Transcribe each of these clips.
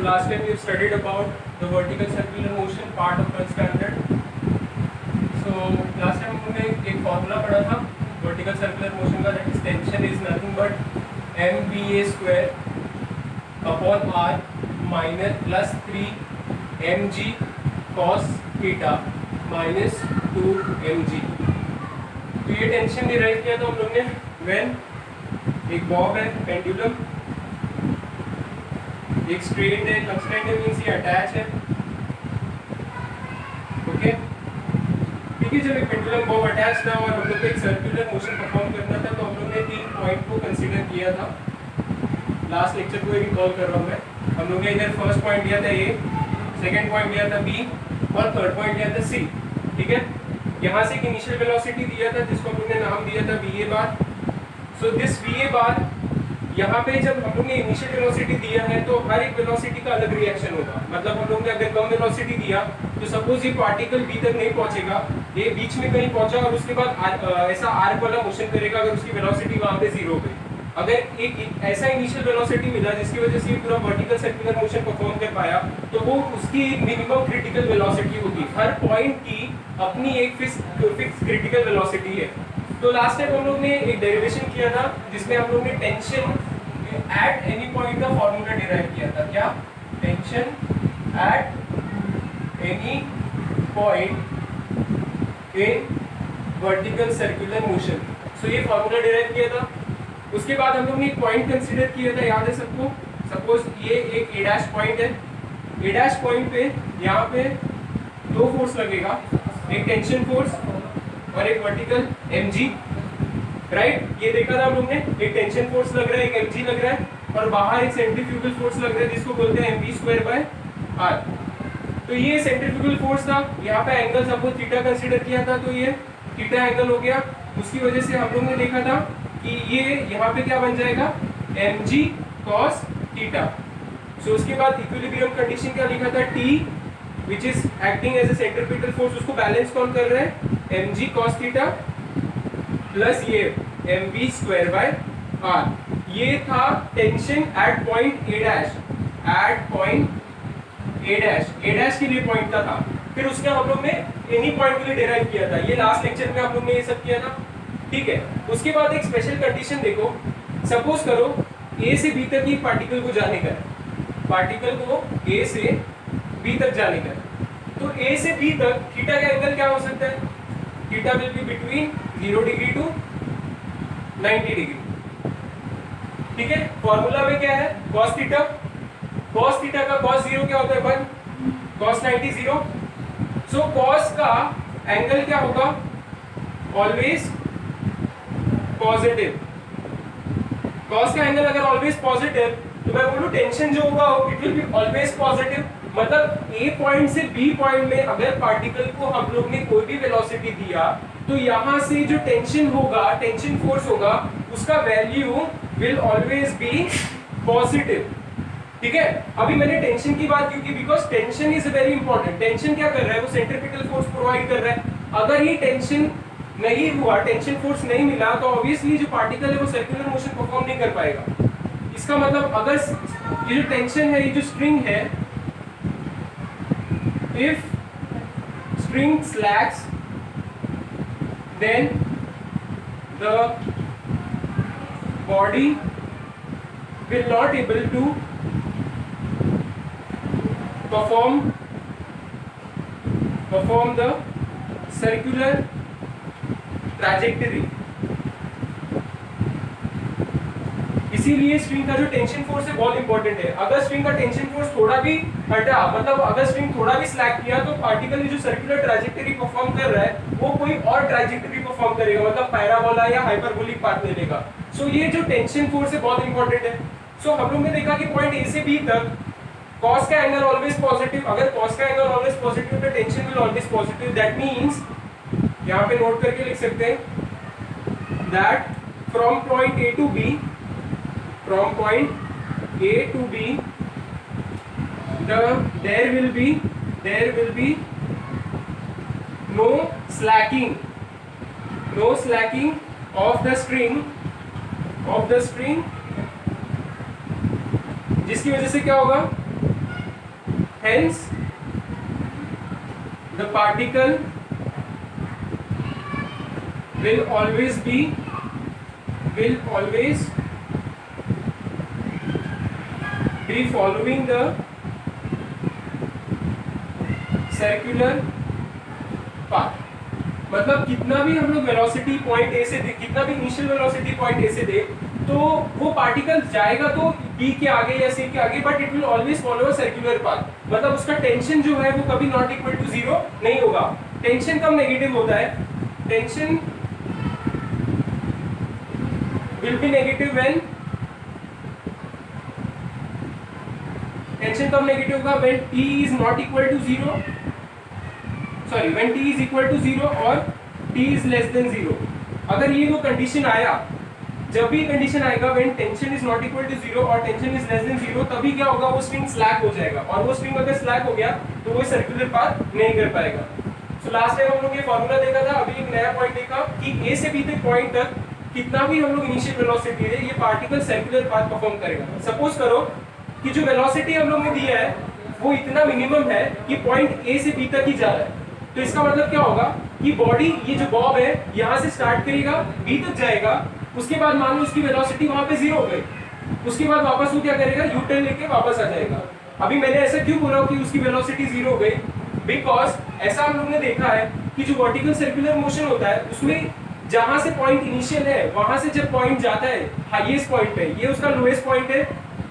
last time we have studied about the vertical circular motion part of first standard. So last time हमने एक formula पढ़ा था vertical circular motion का, that is tension is nothing but mva square upon r minus plus 3 mg cos theta minus 2 mg. तो ये tension derive किया था हम लोग ने when एक बॉब है, पेंडुलम, एक स्ट्रेट है, कंस्टेंट है, मींस ये अटैच है. ओके, ठीक है. जब एक पेंडुलम बॉब अटैच था और हम लोग को एक सर्कुलर मोशन परफॉर्म करना था, तो हम लोग ने 3 पॉइंट को कंसीडर किया था. लास्ट लेक्चर को रिकॉल कर रहा हूँ मैं. हम लोग ने इधर फर्स्ट पॉइंट लिया था ए, सेकंड पॉइंट लिया था बी और थर्ड पॉइंट लिया था सी. ठीक है. यहाँ से एक इनिशियल वेलोसिटी दिया था जिसको हम लोग ने नाम दिया था V A bar. So this V A bar, यहाँ पे जब हम लोग ने इनिशियल वेलोसिटी दिया है तो हर एक वेलोसिटी का अलग रिएक्शन होगा. मतलब हम लोग ने अगर कम वेलोसिटी दिया तो सपोज ये पार्टिकल बी तक नहीं पहुंचेगा, ये बीच में कहीं पहुंचा और उसके बाद ऐसा आर्क वाला मोशन करेगा अगर उसकी वेलोसिटी वहां पे 0 पे. अगर एक ऐसा इनिशियल वेलोसिटी मिला जिसकी वजह से ये पूरा वर्टिकल सर्कुलर मोशन परफॉर्म कर पाया, तो वो उसकी एक मिनिमम क्रिटिकल वेलोसिटी होगी. हर पॉइंट की अपनी एक फिक्स क्रिटिकल वेलोसिटी है. तो लास्ट टाइम हम लोग ने एक डेरिवेशन किया था जिसमें हम लोग ने टेंशन एट एनी पॉइंट का फॉर्मूला डिराइव किया था. क्या? Tension at any point in vertical circular motion. So ये फॉर्मूला डिराइव किया था. उसके बाद हम लोग ने एक पॉइंट कंसीडर किया था, याद है सबको? सपोज ये एक ए डैश पॉइंट है. ए डैश पॉइंट पे यहाँ पे 2 फोर्स लगेगा, एक टेंशन फोर्स और एक वर्टिकल mg. राइट, ये देखा था हम लोग ने. एक टेंशन फोर्स लग रहा है, एक mg लग रहा है और बाहर एक सेंट्रीफ्यूगल फोर्स लग रहा है जिसको बोलते हैं mv²/r. तो ये सेंट्रीफ्यूगल फोर्स था. यहाँ पे एंगल सपोज थीटा कंसीडर किया था, तो ये थीटा एंगल हो गया. उसकी वजह से हम लोग ने देखा था कि ये यहाँ पे क्या बन जाएगा, mg cos थीटा. सो उसके बाद इक्विलिब्रियम कंडीशन क्या लिखा था, T which is acting as a centripetal force, उसको बैलेंस कौन कर रहा है, mg cos थीटा प्लस ये mv²/r. ये था tension at point A dash. At point A dash, A dash के लिए पॉइंट का था. फिर उसके हम लोग ने एनी पॉइंट के लिए डिराइव किया था. ये लास्ट लेक्चर में हम लोग ने ये सब किया था. ठीक है. उसके बाद एक स्पेशल कंडीशन देखो. सपोज करो ए से बी तक एक पार्टिकल को जाने का है, पार्टिकल को ए से बी तक जाने का है. तो ए से बी तक थीटा का एंगल क्या हो सकता है, theta will be between 0 degree to 90 degree. ठीक है. फॉर्मूला में क्या है, cos थीटा. cos थीटा का cos 0 क्या होता है, 1. cos 90 0. सो cos का एंगल क्या होगा, ऑलवेज पॉजिटिव. cos का एंगल अगर ऑलवेज पॉजिटिव, तो मैं बोलूं टेंशन जो होगा it will be always positive. मतलब ए पॉइंट से बी पॉइंट में अगर पार्टिकल को हम लोग ने कोई भी वेलोसिटी दिया, तो यहाँ से जो टेंशन होगा, टेंशन फोर्स होगा, उसका value will always be positive. ठीक है. अभी मैंने टेंशन की बात क्योंकि because tension is very important. Tension क्या कर रहा है, वो सेंट्रीपिटल फोर्स प्रोवाइड कर रहा है. अगर ये टेंशन नहीं हुआ, टेंशन फोर्स नहीं मिला, तो ऑब्वियसली जो पार्टिकल है वो सर्कुलर मोशन परफॉर्म नहीं कर पाएगा. इसका मतलब अगर ये जो टेंशन है, ये जो स्ट्रिंग है, if string slacks, then the body will not able to perform the circular trajectory. इसीलिए स्ट्रिंग का जो टेंशन फोर्स है बहुत इंपॉर्टेंट है. अगर स्ट्रिंग का टेंशन फोर्स थोड़ा भी हटा, मतलब अगर स्ट्रिंग थोड़ा भी स्लैक किया, तो पार्टिकल जो सर्कुलर ट्रैजेक्टरी परफॉर्म कर रहा है वो कोई और ट्रैजेक्टरी परफॉर्म करेगा, मतलब पैराबोला या हाइपरबोलिक पाथ ले लेगा. सो ये जो टेंशन फोर्स है बहुत इंपॉर्टेंट है. सो हम लोग ने देखा कि पॉइंट ए से बी तक cos का एंगल ऑलवेज पॉजिटिव. अगर cos का एंगल ऑलवेज पॉजिटिव, तो tension will always positive. That means यहाँ पे नोट करके लिख सकते हैं that from point A to B, from point A to B, there will be no slacking of the string, जिसकी वजह से क्या होगा, hence the particle will always be following the circular path। मतलब कितना भी हम लोग वेलोसिटी पॉइंट ए से दे, कितना भी इनिशियल वेलोसिटी पॉइंट ए से दे, तो वो पार्टिकल जाएगा तो बी के आगे या सी के आगे, but it will always follow a circular path. मतलब उसका टेंशन जो है वो कभी नॉट इक्वल टू जीरो नहीं होगा। टेंशन कब नेगेटिव होता है? Tension will be negative when, tension कब नेगेटिव होगा? When T is not equal to zero, sorry when T is equal to zero और T is less than zero. अगर ये दो कंडीशन आया, जब भी कंडीशन आएगा when tension is not equal to zero और tension is less than zero, तभी क्या होगा? वो स्ट्रिंग स्लैक हो जाएगा, और वो स्ट्रिंग अगर स्लैक हो गया तो वो सर्कुलर पाथ नहीं कर पाएगा। सो लास्ट टाइम हम लोग ये फॉर्मूला देखा था, अभी एक नया पॉइंट देखा कि ए से बी तक पॉइंट तक कितना भी हम लोग इनिशियल वेलोसिटी दे, ये पार्टिकल सर्कुलर पाथ परफॉर्म करेगा। सपोज करो कि जो वेलोसिटी हम लोग ने दिया है वो इतना मिनिमम है कि पॉइंट ए से बी तक ही जा रहा है, तो इसका मतलब क्या होगा कि बॉडी, ये जो बॉब है, यहाँ से स्टार्ट करेगा, बी तक जाएगा, उसके बाद मान लो उसकी वेलोसिटी वहां पे जीरो हो गई, उसके बाद वापस वो क्या करेगा? यू टर्न लेके वापस आ जाएगा। अभी मैंने ऐसा क्यों बोला कि उसकी वेलोसिटी जीरो हो गई? बिकॉज ऐसा हम लोग ने देखा है कि जो वर्टिकल सर्कुलर मोशन होता है उसमें जहां से पॉइंट इनिशियल है वहां से जब पॉइंट जाता है हाईएस्ट पॉइंट पे, ये उसका लोएस्ट पॉइंट है,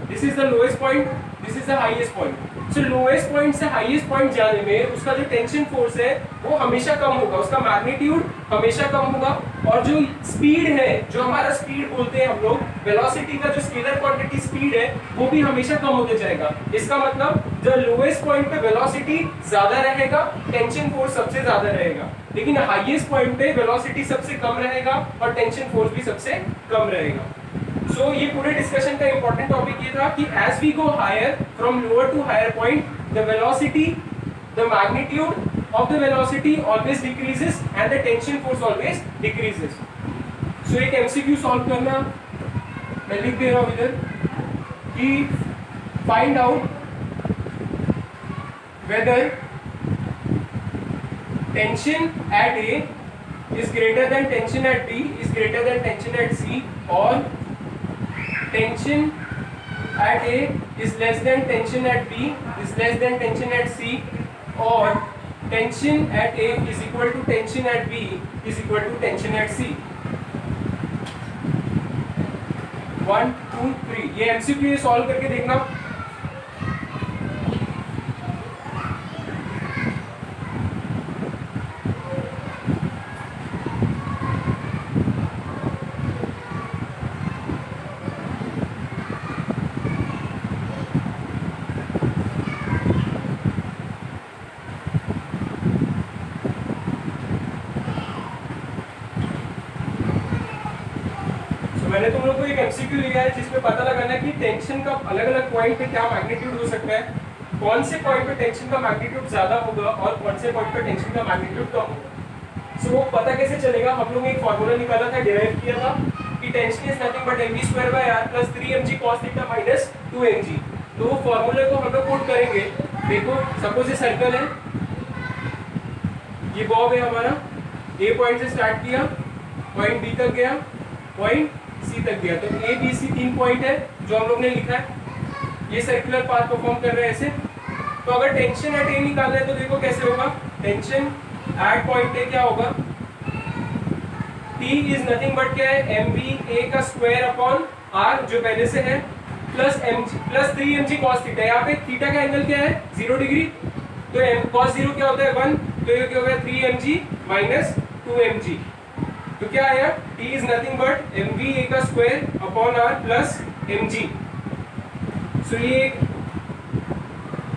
this is the lowest point, this is the highest point. So lowest point से हाईएस्ट पॉइंट जाने में उसका जो टेंशन फोर्स है वो हमेशा कम होगा, उसका मैग्नीट्यूड हमेशा कम होगा, और जो स्पीड है, जो हमारा स्पीड बोलते हैं हम लोग, वेलोसिटी का जो स्केलर क्वांटिटी स्पीड है वो भी हमेशा कम होते जाएगा। इसका मतलब जो लोएस्ट पॉइंट पे वेलोसिटी ज्यादा रहेगा, टेंशन फोर्स सबसे ज्यादा रहेगा, लेकिन हाईएस्ट पॉइंट पे वेलोसिटी सबसे कम रहेगा और टेंशन फोर्स भी सबसे कम रहेगा। सो ये पूरे डिस्कशन का इंपॉर्टेंट टॉपिक ये था कि as we go higher from lower to higher point, the velocity, the magnitude of the velocity always decreases and the tension force always decreases. So एक एमसीक्यू सॉल्व करना, मैं लिख दे रहा हूं इधर कि find out weather tension at A is greater than tension at B is greater than tension at C, or tension at A is less than tension at B is less than tension at C, or tension at A is equal to tension at B is equal to tension at C। 1 2 3 ये MCQ solve करके देखना। मैंने तुम लोग को एक MCQ लिया है जिसमें पता लगाना है कि टेंशन का अलग अलग पॉइंट पे क्या मैग्नीट्यूड हो सकता है, कौन से पॉइंट पे टेंशन का मैग्नीट्यूड ज्यादा होगा और कौन से पॉइंट पे टेंशन का मैग्नीट्यूड कम होगा। सो वो पता कैसे चलेगा? हम लोग ने एक फॉर्मूला निकाला था, डिराइव किया था कि tension is nothing but mv² plus 3mg cos theta minus 2mg। तो वो फॉर्मूले को हम लोग पुट करेंगे। देखो सपोज ये सर्कल है, ये बॉब है हमारा, ए पॉइंट से स्टार्ट किया, पॉइंट बी तक गया, पॉइंट सी तक गया, तो ए बी सी 3 पॉइंट है जो हम लोग ने लिखा है। ये सर्कुलर पाथ परफॉर्म कर रहे हैं ऐसे। तो अगर टेंशन एट ए निकालना है तो देखो कैसे होगा। टेंशन एट पॉइंट ए क्या होगा? T इज नथिंग बट क्या है? mv a का स्क्वायर अपॉन r जो पहले से है, plus three M G cos theta. यहाँ पे थीटा का एंगल क्या है? 0 डिग्री। तो कॉस 0 क्या होता है? 1। तो ये क्या हो गया? 3mg minus 2mg। तो क्या आया? T is nothing but mv a का square upon r plus mg। सो ये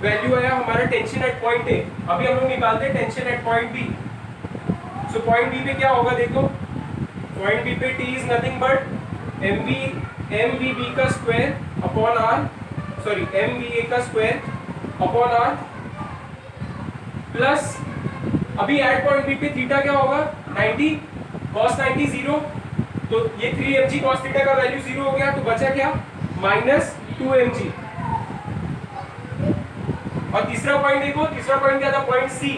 वैल्यू आया हमारा टेंशन एट पॉइंट ए। अभी हम लोग निकालते हैं tension at point B. So point B पे क्या होगा? देखो पॉइंट बी पे T is nothing but mvb का square upon r, sorry mva का स्क्वायर अपॉन r प्लस, अभी एट पॉइंट बी पे थीटा क्या होगा? 90 cos 90 0। तो ये 3mg cos थीटा का वैल्यू 0 हो गया, तो बचा क्या? Minus 2mg। और तीसरा पॉइंट देखो, तीसरा पॉइंट क्या था, पॉइंट सी।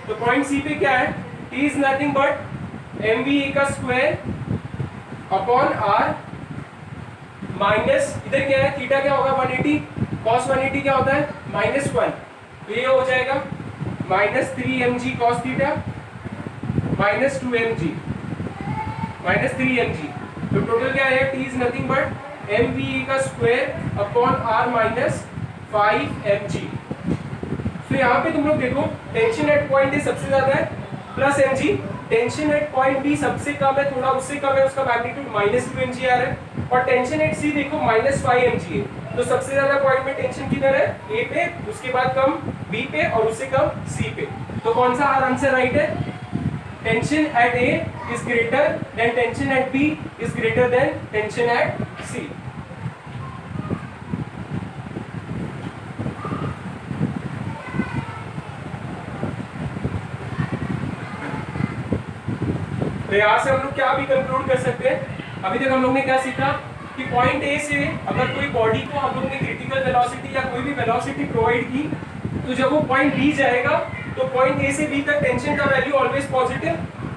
तो पॉइंट सी पे क्या है, T is nothing but M V A का स्क्वायर अपॉन आर माइनस, इधर क्या है, थीटा क्या होगा 180, कॉस 180 क्या होता है -1, तो ये हो जाएगा -3mg cos theta -2mg -3mg। तो टोटल क्या है, t is nothing but mve का स्क्वायर अपॉन r -5mg। तो यहाँ पे तुम लोग देखो, टेंशन एट पॉइंट ए सबसे ज्यादा है plus mg, tension at point B सबसे कम है, थोड़ा उससे कम है, उसका मैग्नीट्यूड -2mg आ रहा है, और टेंशन एट सी देखो -5mg है। तो सबसे ज्यादा पॉइंट में टेंशन किधर है, ए पे, उसके बाद कम बी पे, और उससे कम सी पे। तो कौन सा आंसर राइट है, tension at A is greater than tension at B is greater than tension at C. तो यहाँ से हम लोग क्या भी कंक्लूड कर सकते हैं, अभी तक हम लोग ने क्या सीखा कि पॉइंट ए से अगर कोई बॉडी को हम लोग ने क्रिटिकल वेलोसिटी या कोई भी वेलोसिटी प्रोवाइड की, तो जब वो पॉइंट बी जाएगा तो पॉइंट ए से बी तक टेंशन का वैल्यू ऑलवेज पॉजिटिव।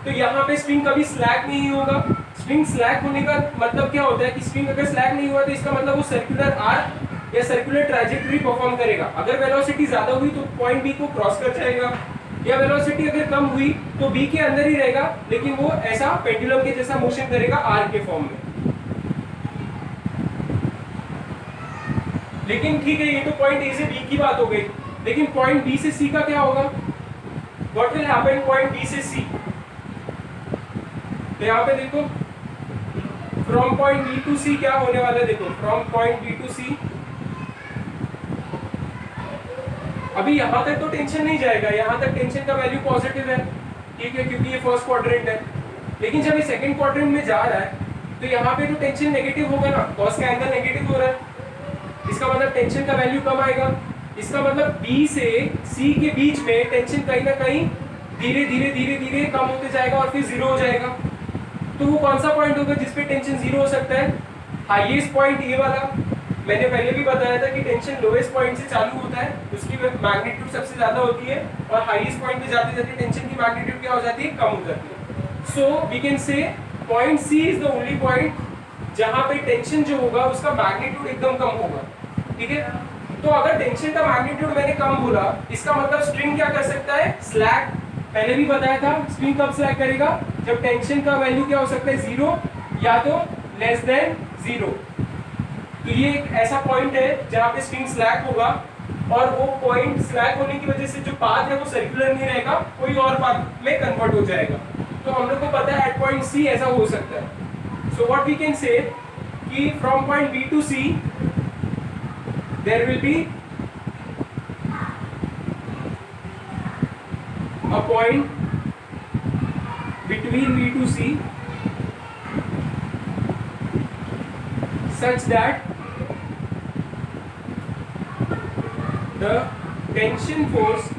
तो यहाँ पे स्प्रिंग कभी स्लैक नहीं होगा। स्प्रिंग स्लैक होने का मतलब क्या होता है कि स्प्रिंग अगर स्लैक नहीं हुआ तो इसका मतलब वो सर्कुलर आर्क या सर्कुलर ट्रैजेक्टरी परफॉर्म करेगा। अगर वेलोसिटी ज्यादा हुई तो पॉइंट बी को क्रॉस कर जाएगा, या वेलोसिटी अगर कम हुई तो बी के अंदर ही रहेगा, लेकिन वो ऐसा पेंडुलम के जैसा मोशन करेगा आर के फॉर्म में। लेकिन ठीक है, ये तो पॉइंट ए से बी की बात हो गई, लेकिन पॉइंट बी से सी का क्या होगा, what will happen point B से सी। तो यहाँ पे देखो, from point B to C क्या होने वाला है, देखो from point B to C, अभी यहां तक तो टेंशन नहीं जाएगा, यहां तक टेंशन का वैल्यू पॉजिटिव है, ठीक है, क्योंकि ये फर्स्ट क्वाड्रेंट है। लेकिन जब ये सेकंड क्वाड्रेंट में जा रहा है तो यहाँ पे तो टेंशन नेगेटिव होगा ना, कॉस का एंगल नेगेटिव हो रहा है, इसका मतलब टेंशन का वैल्यू कम आएगा। इसका मतलब बी से सी के बीच में टेंशन कहीं ना कहीं धीरे धीरे धीरे धीरे कम होते जाएगा और फिर जीरो हो जाएगा। तो वो कौन सा पॉइंट होगा जिसपे टेंशन जीरो हो सकता है, हाईएस्ट पॉइंट ये वाला। मैंने पहले भी बताया था कि टेंशन लोएस्ट पॉइंट से चालू होता है, उसकी मैग्नीट्यूड सबसे ज्यादा होती है, और हाईएस्ट पॉइंट पे जाते जाते टेंशन की मैग्नीट्यूड क्या हो जाती है, कम हो जाती है। So we can say point C is the only point जहां पे टेंशन जो होगा उसका मैग्नीट्यूड एकदम कम होगा, ठीक है। तो अगर टेंशन का मैग्नीट्यूड मैंने कम बोला, इसका मतलब स्ट्रिंग क्या कर सकता है, स्लैक। पहले भी बताया था स्ट्रिंग कब स्लैक करेगा, जब टेंशन का वैल्यू क्या हो सकता है, जीरो या तो लेस देन जीरो। तो ये एक ऐसा पॉइंट है जहां पे स्ट्रिंग स्लैक होगा, और वो पॉइंट स्लैक होने की वजह से जो पाथ है वो सर्कुलर नहीं रहेगा, कोई और पाथ में कन्वर्ट हो जाएगा। तो हम लोग को पता है एट पॉइंट सी ऐसा हो सकता है। So what we can say कि from point B to C there will be a point between B to C such that the tension force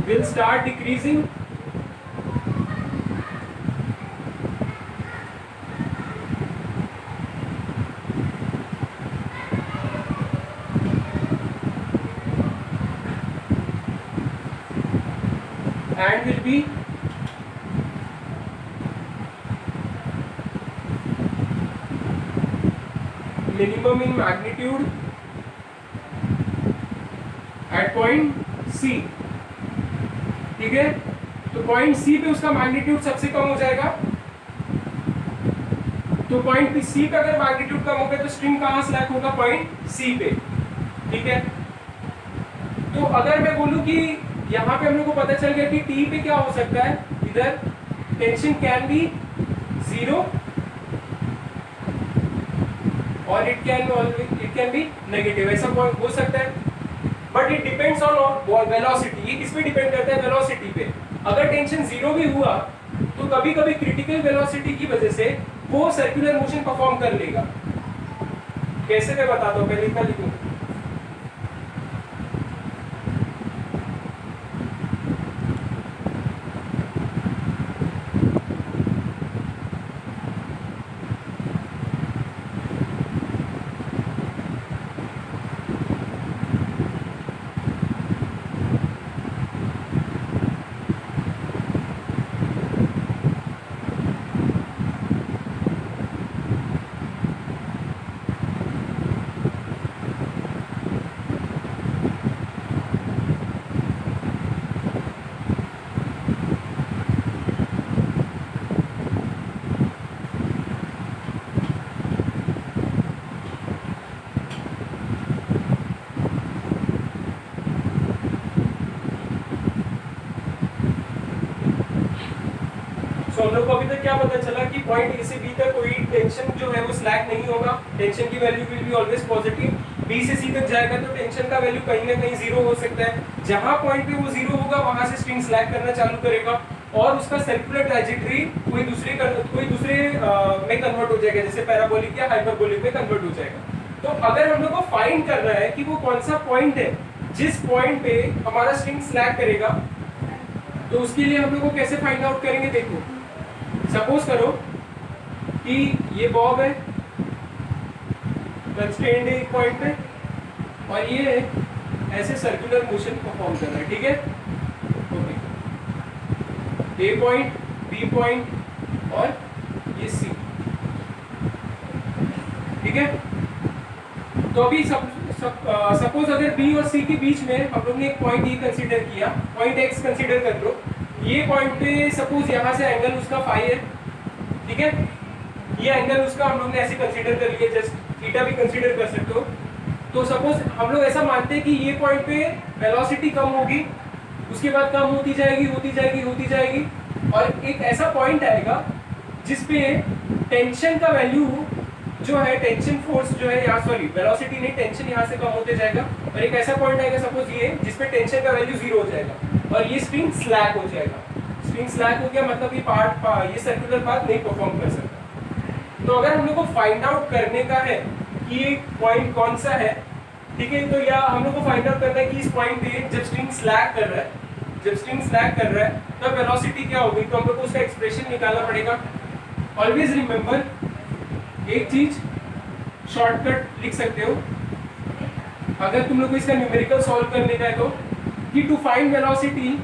will start decreasing and will be minimum in magnitude at point C, ठीक है। तो point C पे उसका magnitude सबसे कम हो जाएगा। तो point C पे अगर मैग्नीट्यूड कम होगा तो स्ट्रिंग कहाँ स्लैक होगा, पॉइंट C पे, ठीक है। तो अगर मैं बोलूं कि यहाँ पे हम लोग को पता चल गया कि T पे क्या हो सकता है, इधर टेंशन कैन बी जीरो और इट कैन बी नेगेटिव, ऐसा पॉइंट हो सकता है। But it depends on velocity, ये किस पे डिपेंड करता है, वेलोसिटी पे। अगर टेंशन जीरो भी हुआ तो कभी कभी क्रिटिकल वेलोसिटी की वजह से वो सर्कुलर मोशन परफॉर्म कर लेगा। कैसे मैं बताता हूँ, पहले इतना लिखूं। लोग को अभी तक क्या पता चला कि पॉइंट ए से बी तक कोई टेंशन जो है वो स्लैक नहीं होगा, टेंशन की value will be always positive. B से सी तक जाएगा तो टेंशन का वैल्यू कहीं ना कहीं जीरो हो सकता है, जहां पॉइंट पे वो जीरो होगा वहां से स्ट्रिंग स्लैक करना चालू करेगा और उसका सर्कुलर ट्रैजेक्टरी कोई दूसरे में कन्वर्ट हो जाएगा, जैसे पैराबोलिक या हाइपरबोलिक में कन्वर्ट हो जाएगा। तो अगर हम लोग को फाइंड करना है कि वो कौन सा पॉइंट है जिस पॉइंट पे हमारा स्ट्रिंग स्लैक करेगा, तो उसके लिए हम लोग को कैसे फाइंड आउट करेंगे? देखो, सपोज करो कि ये बॉब है कंस्ट्रेंड है एक पॉइंट पे और ये ऐसे सर्कुलर मोशन परफॉर्म कर रहा है, ठीक है? ओके, ए पॉइंट, बी पॉइंट और ये सी, ठीक है? तो अभी सपोज अगर बी और सी के बीच में हम लोग ने एक पॉइंट ये कंसीडर किया, पॉइंट एक्स कंसीडर कर लो। ये पॉइंट पे सपोज यहाँ से एंगल उसका फाई है, ठीक है? ये एंगल उसका हम लोग ने ऐसे कंसीडर कर लिया, जस्ट थीटा भी कंसीडर कर सकते हो। तो सपोज हम लोग ऐसा मानते हैं कि ये पॉइंट पे वेलोसिटी कम होगी, उसके बाद कम होती जाएगी होती जाएगी होती जाएगी और एक ऐसा पॉइंट आएगा जिसपे टेंशन का वैल्यू जो है, टेंशन फोर्स जो है यहाँ, सॉरी वेलोसिटी नहीं, टेंशन यहाँ से कम होते जाएगा और एक ऐसा पॉइंट आएगा सपोज ये जिसपे टेंशन का वैल्यू जीरो हो जाएगा और ये स्प्रिंग स्लैक हो जाएगा। स्प्रिंग स्लैक हो गया मतलब ये सर्कुलर पाथ नहीं परफॉर्म कर सकता। तो अगर हम लोग को फाइंड आउट करने का है कि ये पॉइंट कौन सा है, ठीक है, तो या हम लोग को फाइंड आउट करना है कि इस पॉइंट पे जब स्ट्रिंग स्लैक कर रहा है, जब स्ट्रिंग स्लैक कर रहा है तब वेलोसिटी क्या होगी, तो हम लोग को उसका एक्सप्रेशन निकालना पड़ेगा। ऑलवेज रिमेंबर, एक चीज शॉर्टकट लिख सकते हो अगर तुम लोग को इसका न्यूमेरिकल सॉल्व करने का है तो, कि टू फाइंड वेलोसिटी,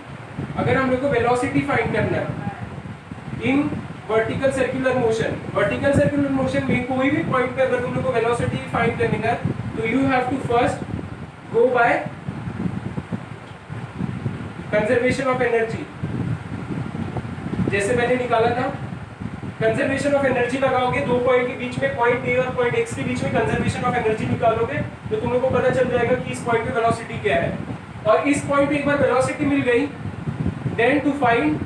अगर हम लोग को वेलोसिटी फाइंड करना है इन vertical circular motion, vertical circular motion में कोई भी पॉइंट पे अगर तुम लोग को वेलोसिटी फाइंड करने का तो you have to first go by conservation of energy. जैसे मैंने निकाला था, कंजर्वेशन ऑफ एनर्जी लगाओगे, दो पॉइंट के बीच में, पॉइंट ए और पॉइंट एक्स के बीच में कंजर्वेशन ऑफ एनर्जी निकालोगे तो तुम लोग को पता चल जाएगा कि इस पॉइंट पे वेलोसिटी क्या है। और इस पॉइंट पे एक बार वेलोसिटी मिल गई, then to find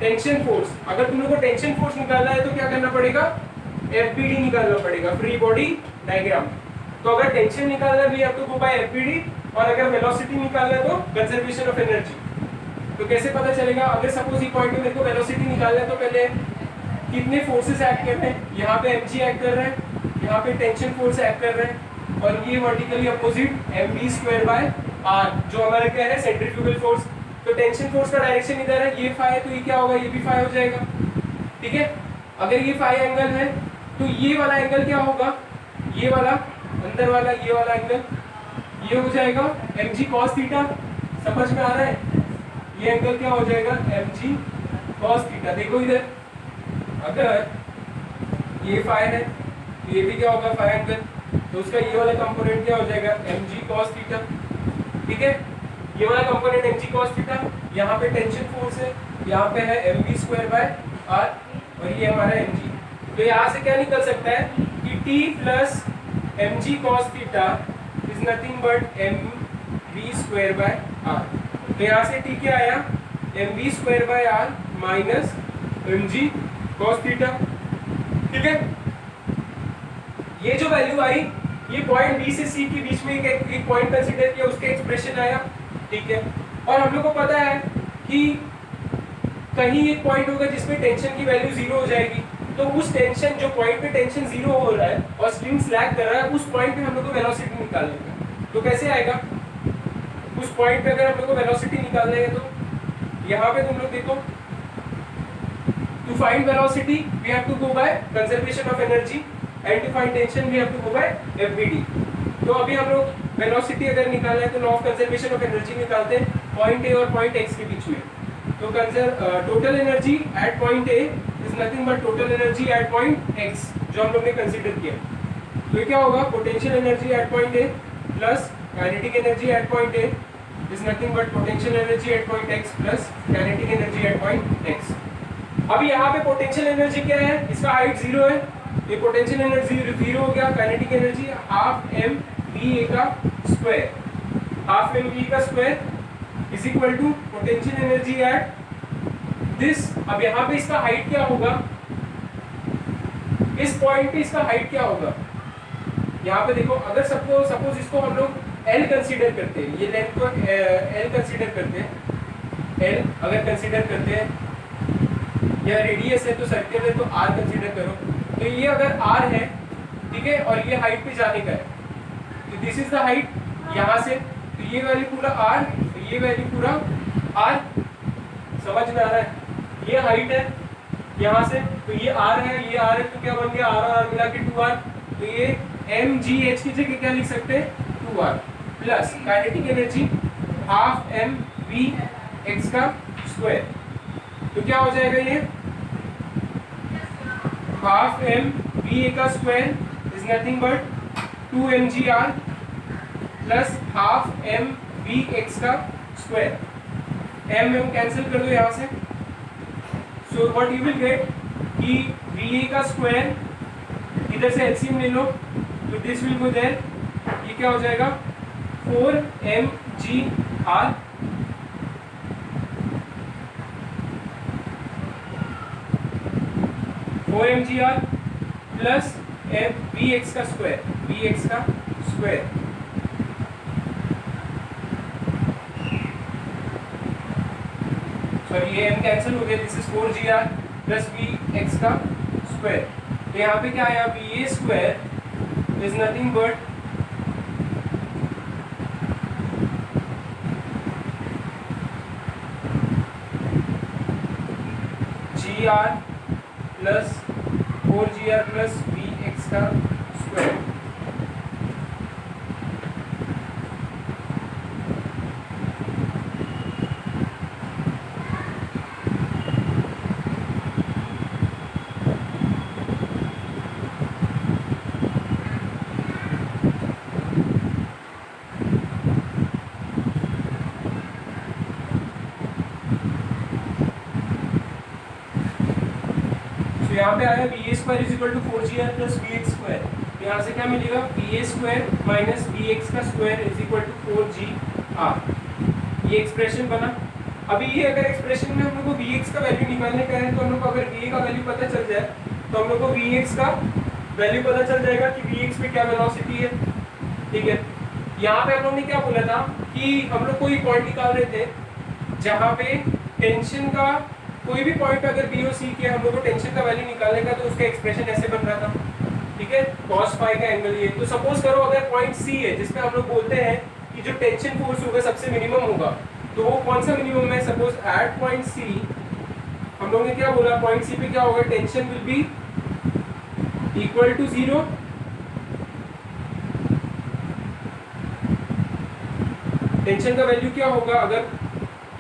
tension force. अगर तुम लोग को टेंशन फोर्स निकालना है तो क्या करना पड़ेगा? एफबीडी निकालना पड़ेगा, फ्री बॉडी डायग्राम। तो अगर टेंशन निकालना है we have to go by FBD, और अगर वेलोसिटी निकालना है तो कंजर्वेशन ऑफ एनर्जी। तो कैसे पता चलेगा? अगर सपोज ये पॉइंट पे मेरे को वेलोसिटी निकालना है तो पहले कितने फोर्सेस एक्ट कर रहे हैं, यहाँ पे mg एक्ट कर रहा है, यहाँ पे टेंशन फोर्स एक्ट कर रहा है और ये वर्टिकली अपोजिट mv²/r जो हमारा क्या है, सेंट्रीफ्यूगल फोर्स। तो टेंशन फोर्स का डायरेक्शन इधर है, ये फाई है तो ये क्या होगा, ये भी फाई हो जाएगा, ठीक है? अगर ये फाई एंगल है तो ये वाला एंगल क्या होगा, ये वाला अंदर वाला ये वाला एंगल ये हो जाएगा mg cos थीटा। समझ में आ रहा है? ये एंगल क्या हो जाएगा, mg cos थीटा। देखो इधर, अगर ये फाई है तो ये भी क्या होगा, फाई एंगल, तो उसका ये वाला कंपोनेंट क्या हो जाएगा, mg cos थीटा, ठीक है? ये वाला कंपोनेंट mg cos थीटा, यहाँ पे टेंशन फोर्स है, यहाँ पे है mv²/r और ये हमारा mg। तो यहाँ से क्या निकल सकता है कि t plus mg cos theta is nothing but mv²/r। तो यहाँ से t क्या आया, mv²/r minus mg cos theta, ठीक है? ये जो वैल्यू आई, ये पॉइंट बी से सी के बीच में एक पॉइंट कंसीडर किया, उसका एक्सप्रेशन आया, ठीक है? और हम लोग को पता है कि कहीं एक पॉइंट होगा जिसमें टेंशन की वैल्यू जीरो हो जाएगी, तो उस टेंशन, जो पॉइंट पे टेंशन जीरो हो रहा है और स्ट्रिंग स्लैक कर रहा है, उस पॉइंट पे हम लोग को वेलोसिटी निकालनी है। तो कैसे आएगा? उस पॉइंट पे अगर हम लोग को वेलोसिटी निकालना है तो यहाँ पे तुम लोग देखो, to find velocity we have to go by conservation of energy and to find tension we have to go by FBD। तो अभी हम लोग वेलोसिटी अगर निकालना है तो law of conservation of energy निकालते हैं पॉइंट ए और पॉइंट एक्स के बीच में। तो total energy at point A is nothing but total energy at point x जो हम लोग ने कंसीडर किया। तो ये क्या होगा, potential energy at point A plus kinetic energy at point A is nothing but potential energy at point x plus kinetic energy at point x. अभी यहाँ पे पोटेंशियल एनर्जी क्या है, इसका हाइट 0 है, ये पोटेंशियल एनर्जी 0 हो गया। Kinetic energy half M V A का स्क्वायर, हाफ एम वी का square is equal to potential energy at this, अब यहाँ पे इसका हाइट क्या होगा, इस पॉइंट पे इसका हाइट क्या होगा, यहाँ पे देखो, अगर सपोज इसको हम लोग L कंसीडर करते हैं, ये लेंथ को L कंसीडर करते हैं, L अगर कंसीडर करते हैं, या रेडियस है तो सर्कल है तो R कंसीडर करो, तो ये अगर R है, ठीक है, और ये हाइट पे जाने का है, तो दिस इज द हाइट यहाँ से, तो ये वैल्यू पूरा R, तो ये वैल्यू पूरा R, समझ में आ रहा है, ये हाइट है यहाँ से, तो ये R है, ये R है, तो क्या बन गया, R और R मिला के 2R, तो ये mgh की जगह क्या लिख सकते हैं, 2R plus kinetic energy half mv(x) का स्क्वायर, तो क्या हो जाएगा, ये हाफ mv का square is nothing but 2mgr plus half mv(x) का स्क्वायर, m कैंसिल कर दो यहाँ से, so what you will get कि va का स्क्वायर, इधर से एलसीएम ले लो, तो दिस विल गो देयर, ये क्या हो जाएगा 4mgr प्लस vx का स्क्वायर, vx का स्क्वायर, सॉरी ये m कैंसिल हो गया, this is 4gr plus vx का स्क्वायर, तो यहाँ पे क्या आया, va square is nothing but gr plus 4gr plus vx का स्क्वायर, यहाँ पे आया va square is equal to 4gr plus vx square, यहाँ से क्या मिलेगा, va स्क्वायर माइनस vx का square is equal to 4gr, ये एक्सप्रेशन बना। अभी ये अगर एक्सप्रेशन में हम लोग को vx का वैल्यू निकालने का है, तो हम लोग को अगर va का वैल्यू पता चल जाए, तो हम लोग को vx का वैल्यू पता चल जाएगा कि vx पे क्या वेलोसिटी है, ठीक है। यहाँ पे हम लोग ने क्या बोला था कि हम लोग कोई पॉइंट निकाल रहे थे जहाँ पे टेंशन का कोई भी पॉइंट अगर बी और सी के हम लोग को टेंशन का वैल्यू निकालने का, तो उसका एक्सप्रेशन ऐसे बन रहा था, ठीक है, cos फाई का एंगल ये, तो सपोज करो अगर पॉइंट सी है जिसमें हम लोग बोलते हैं कि जो टेंशन फोर्स होगा सबसे मिनिमम होगा, तो वो कौन सा मिनिमम है, सपोज एट पॉइंट सी हम लोग ने क्या बोला, पॉइंट सी पे क्या होगा, tension will be equal to 0, tension का वैल्यू क्या होगा, अगर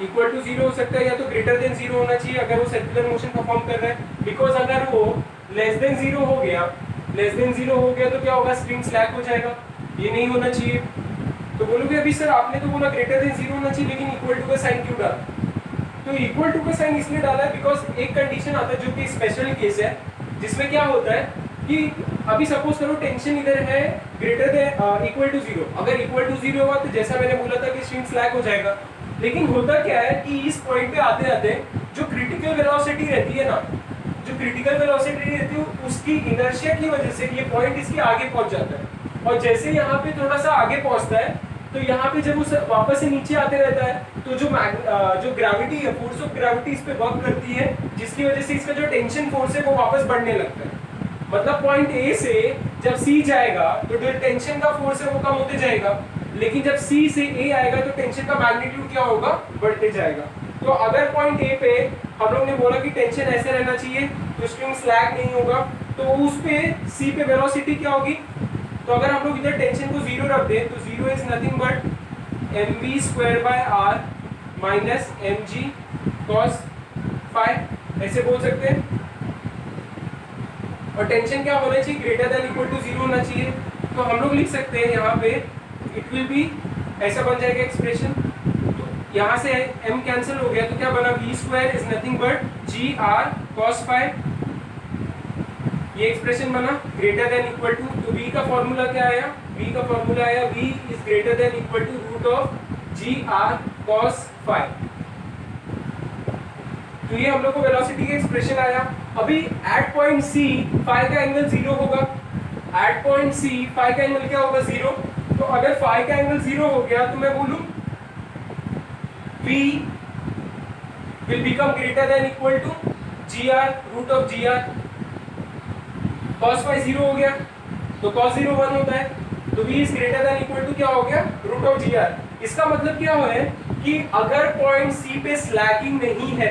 इक्वल टू 0 हो सकता है या तो ग्रेटर देन 0 होना चाहिए अगर वो सर्कुलर मोशन परफॉर्म कर रहा है, बिकॉज अगर वो लेस देन 0 हो गया, लेस देन 0 हो गया तो क्या होगा, स्प्रिंग स्लैक हो जाएगा, ये नहीं होना चाहिए। तो बोलोगे अभी सर आपने तो बोला ग्रेटर देन 0 होना चाहिए, लेकिन इक्वल टू का साइन क्यों डाला, तो इक्वल टू का साइन इसलिए डाला है बिकॉज एक कंडीशन आता है जो कि स्पेशल केस है, जिसमें क्या होता है कि अभी सपोज करो टेंशन इधर है ग्रेटर देन इक्वल टू 0, अगर इक्वल टू 0 हुआ तो जैसा मैंने बोला था कि स्प्रिंग स्लैक हो जाएगा, लेकिन होता क्या है कि इस पॉइंट पे आते आते जो क्रिटिकल वेलोसिटी रहती है ना, जो क्रिटिकल वेलोसिटी रहती है उसकी इनर्शिया की वजह से ये पॉइंट इसके आगे पहुंच जाता है, और जैसे यहाँ पे थोड़ा सा आगे पहुंचता है तो यहाँ पे जब उस वापस से नीचे आते रहता है, तो जो ग्रेविटी है, फोर्स ऑफ ग्रेविटी इस पे वर्क करती है, जिसकी वजह से इसका जो टेंशन फोर्स है वो वापस बढ़ने लगता है। मतलब पॉइंट ए से जब सी जाएगा तो जो टेंशन का फोर्स है वो कम होते जाएगा, लेकिन जब सी से ए आएगा तो टेंशन का मैग्नीट्यूड क्या होगा, बढ़ते जाएगा। तो अगर पॉइंट ए पे हम लोग ने बोला कि टेंशन ऐसे रहना चाहिए तो स्प्रिंग स्लैक नहीं होगा, तो उस पे सी पे वेलोसिटी क्या होगी, तो अगर हम लोग इधर टेंशन को 0 रख दें तो 0 is nothing but mv² minus mg cos phi, ऐसे बोल सकते हैं। और टेंशन क्या होना चाहिए, ग्रेटर देन इक्वल टू 0 होना चाहिए, तो हम लोग लिख सकते हैं यहाँ पे इट विल बी, ऐसा बन जाएगा एक्सप्रेशन, तो यहाँ से m कैंसिल हो गया तो क्या बना, v² is nothing but gr cos phi, ये एक्सप्रेशन बना ग्रेटर देन इक्वल टू, तो v का फॉर्मूला क्या आया, v का फॉर्मूला आया v is greater than equal to root of gr cos phi, तो ये हम लोग को वेलोसिटी का एक्सप्रेशन आया। अभी एट पॉइंट सी फाई का एंगल 0 होगा, एट पॉइंट सी फाई का एंगल क्या होगा 0। तो अगर फाई का एंगल 0 हो गया तो मैं बोलूं V will become greater than equal to GR root of GR। cos phi 0 हो गया तो cos 0 1 होता है, तो V is greater than equal to क्या हो गया root of GR। इसका मतलब क्या है कि अगर पॉइंट C पे स्लैकिंग नहीं है,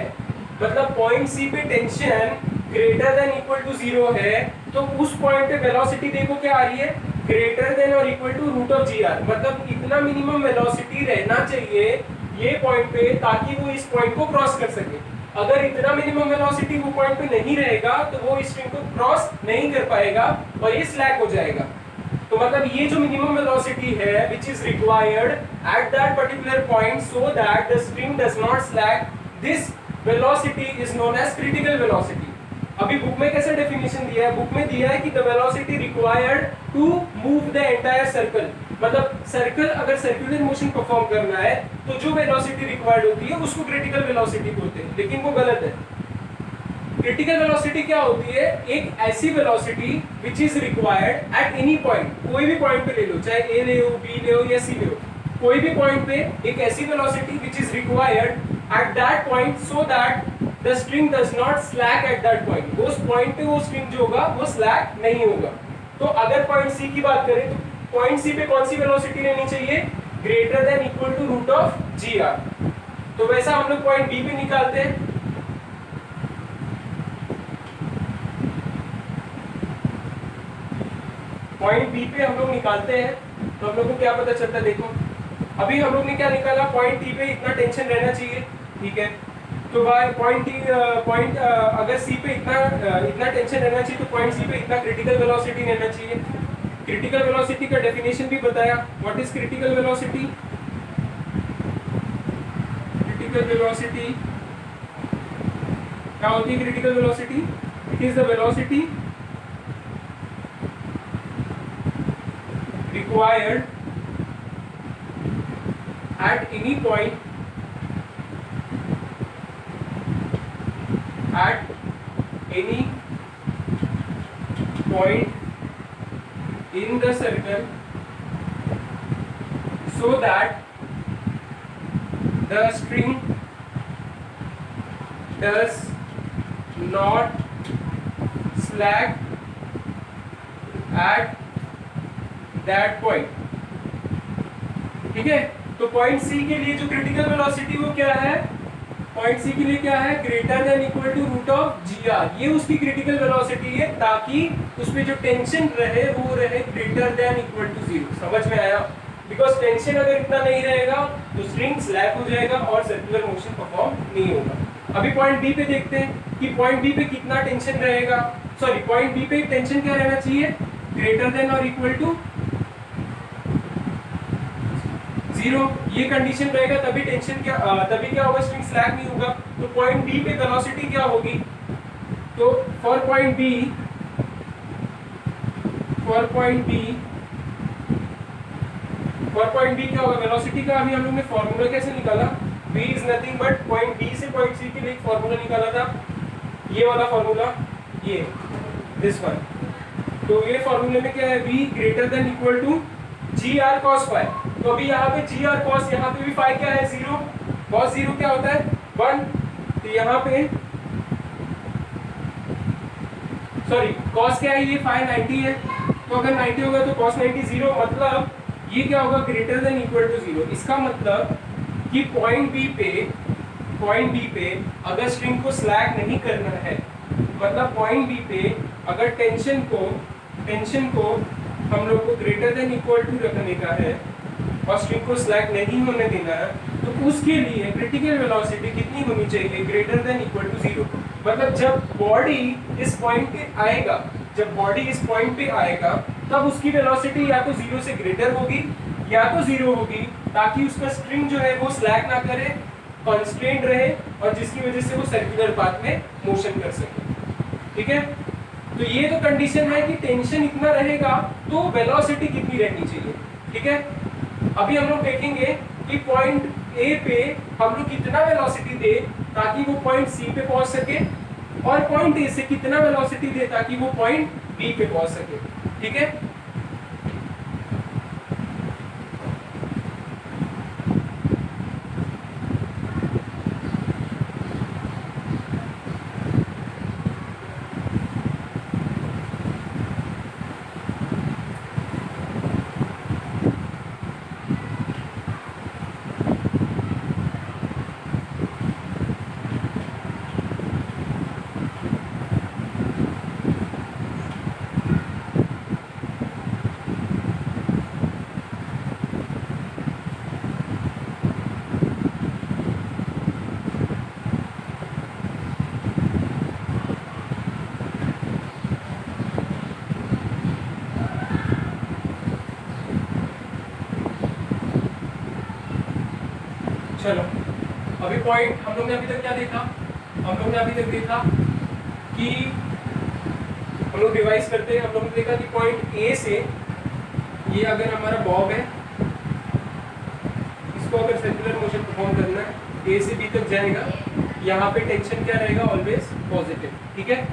मतलब पॉइंट C पे tension greater than equal to 0 है, तो उस पॉइंट पे वेलोसिटी देखो क्या आ रही है, ग्रेटर देन और equal to root of GR। मतलब इतना मिनिमम वेलोसिटी रहना चाहिए ये पॉइंट पे ताकि वो इस पॉइंट को क्रॉस कर सके। अगर इतना मिनिमम वेलोसिटी वो पॉइंट पे नहीं रहेगा तो वो इस स्ट्रिंग को क्रॉस नहीं कर पाएगा और ये स्लैक हो जाएगा। तो मतलब ये जो मिनिमम वेलोसिटी है which is required at that particular point so that the string does not slack, this velocity is known as critical velocity. अभी बुक में कैसे डेफिनेशन दिया है, बुक में दिया है कि the velocity required to move the entire circle. मतलब सर्कल अगर सर्कुलर मोशन परफॉर्म करना है तो जो वेलोसिटी रिक्वायर्ड होती है उसको क्रिटिकल वेलोसिटी बोलते हैं, लेकिन वो गलत है। क्रिटिकल वेलोसिटी क्या होती है, एक ऐसी velocity which is required eight any point, कोई भी पॉइंट पे ले लो, चाहे ए ले लो, बी ले लो या सी ले लो, कोई भी पॉइंट पे एक ऐसी velocity which is required at that point so that the string does not slack eight that point. उस पॉइंट पे वो स्ट्रिंग जो होगा वो स्लैक नहीं होगा। तो अगर पॉइंट सी की बात करें तो पॉइंट सी पे कौन सी वेलोसिटी रहनी चाहिए, greater than equal to root of GR। तो वैसा हम लोग पॉइंट बी पे निकालते हैं। पॉइंट बी पे हम लोग निकालते हैं तो हम लोग को क्या पता चलता है, देखो अभी हम लोग ने क्या निकाला, पॉइंट टी पे इतना टेंशन रहना चाहिए, ठीक है। तो भाई पॉइंट अगर सी पे इतना टेंशन रहना चाहिए तो पॉइंट सी पे इतना क्रिटिकल वेलोसिटी रहना चाहिए। क्रिटिकल वेलोसिटी का डेफिनेशन भी बताया, what is critical velocity. Critical velocity क्या होती है, critical velocity it is the velocity required at any point in the circle so that the string does not slack at that point। ठीक है, तो point C के लिए जो critical velocity वो क्या है, पॉइंट सी के लिए क्या है, greater than equal to root of GR। ये उसकी क्रिटिकल वेलोसिटी है ताकि उसमें जो टेंशन रहे वो रहे ग्रेटर देन इक्वल टू 0। समझ में आया, बिकॉज टेंशन अगर इतना नहीं रहेगा तो स्ट्रिंग स्लैक हो जाएगा और सर्कुलर मोशन परफॉर्म नहीं होगा। अभी पॉइंट बी पे देखते हैं कि पॉइंट बी पे कितना टेंशन रहेगा, सॉरी पॉइंट बी पे टेंशन क्या रहना चाहिए, ग्रेटर देन और इक्वल टू 0। ये कंडीशन रहेगा तभी टेंशन तभी क्या होगा, स्ट्रिंग स्लैक नहीं होगा। तो पॉइंट बी पे वेलोसिटी क्या होगी, तो फॉर पॉइंट बी क्या होगा, वेलोसिटी का अभी हम लोग ने फॉर्मूला कैसे निकाला, v is nothing but point B से पॉइंट सी के लिए फॉर्मूला निकाला था, ये वाला फॉर्मूला, ये दिस वन। तो ये फॉर्मूले में क्या है, v greater than equal to GR cos phi. तो अभी यहाँ पे GR cos, यहाँ पे भी फाई क्या है 0, cos 0 क्या होता है 1। तो यहाँ पे सॉरी cos क्या है, ये फाई 90 है, तो अगर 90 होगा तो cos 90 0, मतलब ये क्या होगा ग्रेटर देन इक्वल टू 0। इसका मतलब कि पॉइंट बी पे अगर स्ट्रिंग को स्लैक नहीं करना है, मतलब पॉइंट बी पे अगर टेंशन को हम लोग को ग्रेटर देन इक्वल टू रखने का है और स्ट्रिंग को स्लैक नहीं होने देना है, तो उसके लिए क्रिटिकल वेलोसिटी कितनी होनी चाहिए, ग्रेटर देन इक्वल टू 0। मतलब जब बॉडी इस पॉइंट पे आएगा तब उसकी वेलोसिटी या तो 0 से ग्रेटर होगी या तो 0 होगी, ताकि उसका स्ट्रिंग जो है वो स्लैक ना करे, कॉन्स्ट्रेंट रहे और जिसकी वजह से वो सर्कुलर पाथ में मोशन कर सके। ठीक है, तो ये तो कंडीशन है कि टेंशन इतना रहेगा तो वेलोसिटी कितनी रहनी चाहिए। ठीक है, अभी हम लोग देखेंगे कि पॉइंट ए पे हम लोग कितना वेलोसिटी दे ताकि वो पॉइंट सी पे पहुंच सके, और पॉइंट ए से कितना वेलोसिटी दे ताकि वो पॉइंट बी पे पहुंच सके। ठीक है, चलो अभी पॉइंट हम लोग ने अभी तक क्या देखा, हम लोग ने अभी तक देखा कि हम लोग रिवाइज करते हैं। हम लोग ने देखा कि पॉइंट ए से ये अगर हमारा बॉब है, इसको अगर सर्कुलर मोशन परफॉर्म करना है, ए से बी तक जाएगा, यहाँ पे टेंशन क्या रहेगा, ऑलवेज पॉजिटिव। ठीक है,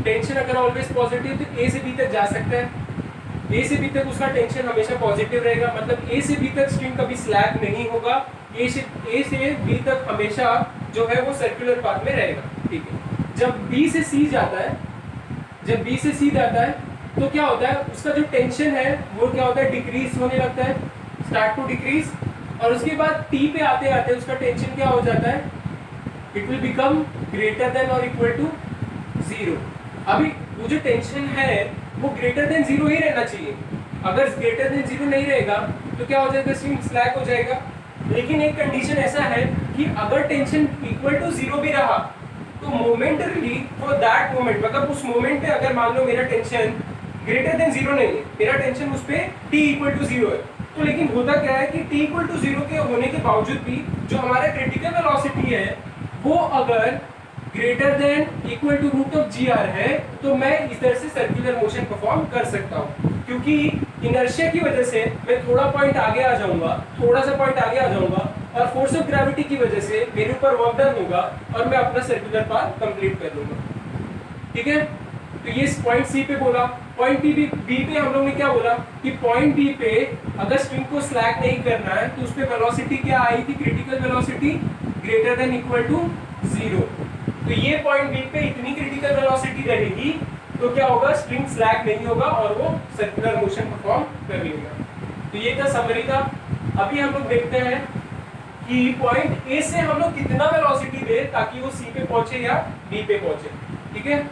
टेंशन अगर ऑलवेज पॉजिटिव तो ए से बी तक जा सकता है, ए से बी तक उसका टेंशन हमेशा पॉजिटिव रहेगा, मतलब ए से बी तक स्ट्रिंग कभी स्लैग नहीं होगा, ए से बी तक हमेशा जो है वो सर्कुलर पाथ में रहेगा। ठीक है, जब बी से सी जाता है, जब बी से सी जाता है तो क्या होता है, उसका जो टेंशन है वो क्या होता है, डिक्रीज होने लगता है, स्टार्ट टू डिक्रीज, और उसके बाद टी पे आते आते उसका टेंशन क्या हो जाता है, it will become greater than और इक्वल टू जीरो। अभी वो जो टेंशन है वो ग्रेटर देन जीरो ही रहना चाहिए, अगर ग्रेटर देन जीरो नहीं रहेगा तो क्या हो जाएगा, स्ट्रिंग स्लैग हो जाएगा। लेकिन एक कंडीशन ऐसा है कि अगर टेंशन इक्वल टू जीरो भी रहा तो मोमेंटली फॉर दैट मोमेंट, मतलब उस मोमेंट पे अगर मान लो मेरा टेंशन ग्रेटर देन जीरो नहीं है, मेरा टेंशन उस पे टी इक्वल टू जीरो है, तो लेकिन होता क्या है कि टी इक्वल टू जीरो के होने के बावजूद भी जो हमारा क्रिटिकल वेलोसिटी है वो अगर greater than equal to root of G R है, तो मैं इस तरह से सर्कुलर मोशन परफॉर्म कर सकता हूँ, क्योंकि इनर्शिया की वजह से मैं थोड़ा पॉइंट आगे आ जाऊंगा, थोड़ा सा पॉइंट आगे आ जाऊंगा, और फोर्स ऑफ ग्रेविटी की वजह से मेरे ऊपर वर्क डन होगा और मैं अपना सर्कुलर पाथ कंप्लीट कर लूंगा। ठीक है, तो ये पॉइंट सी पे बोला। पॉइंट बी पे हम लोग ने क्या बोला कि पॉइंट बी पे अगर स्ट्रिंग को स्लैग नहीं करना है तो उस पे वेलोसिटी क्या आई थी, critical velocity greater than equal to zero. तो ये पॉइंट बी पे इतनी क्रिटिकल वेलोसिटी रहेगी तो क्या होगा, स्ट्रिंग स्लैग नहीं होगा और वो सर्कुलर मोशन परफॉर्म कर लेगा। तो ये था समरी था। अभी हम लोग देखते हैं कि पॉइंट ए से हम लोग कितना वेलोसिटी दे ताकि वो सी पे पहुंचे या बी पे पहुंचे। ठीक है,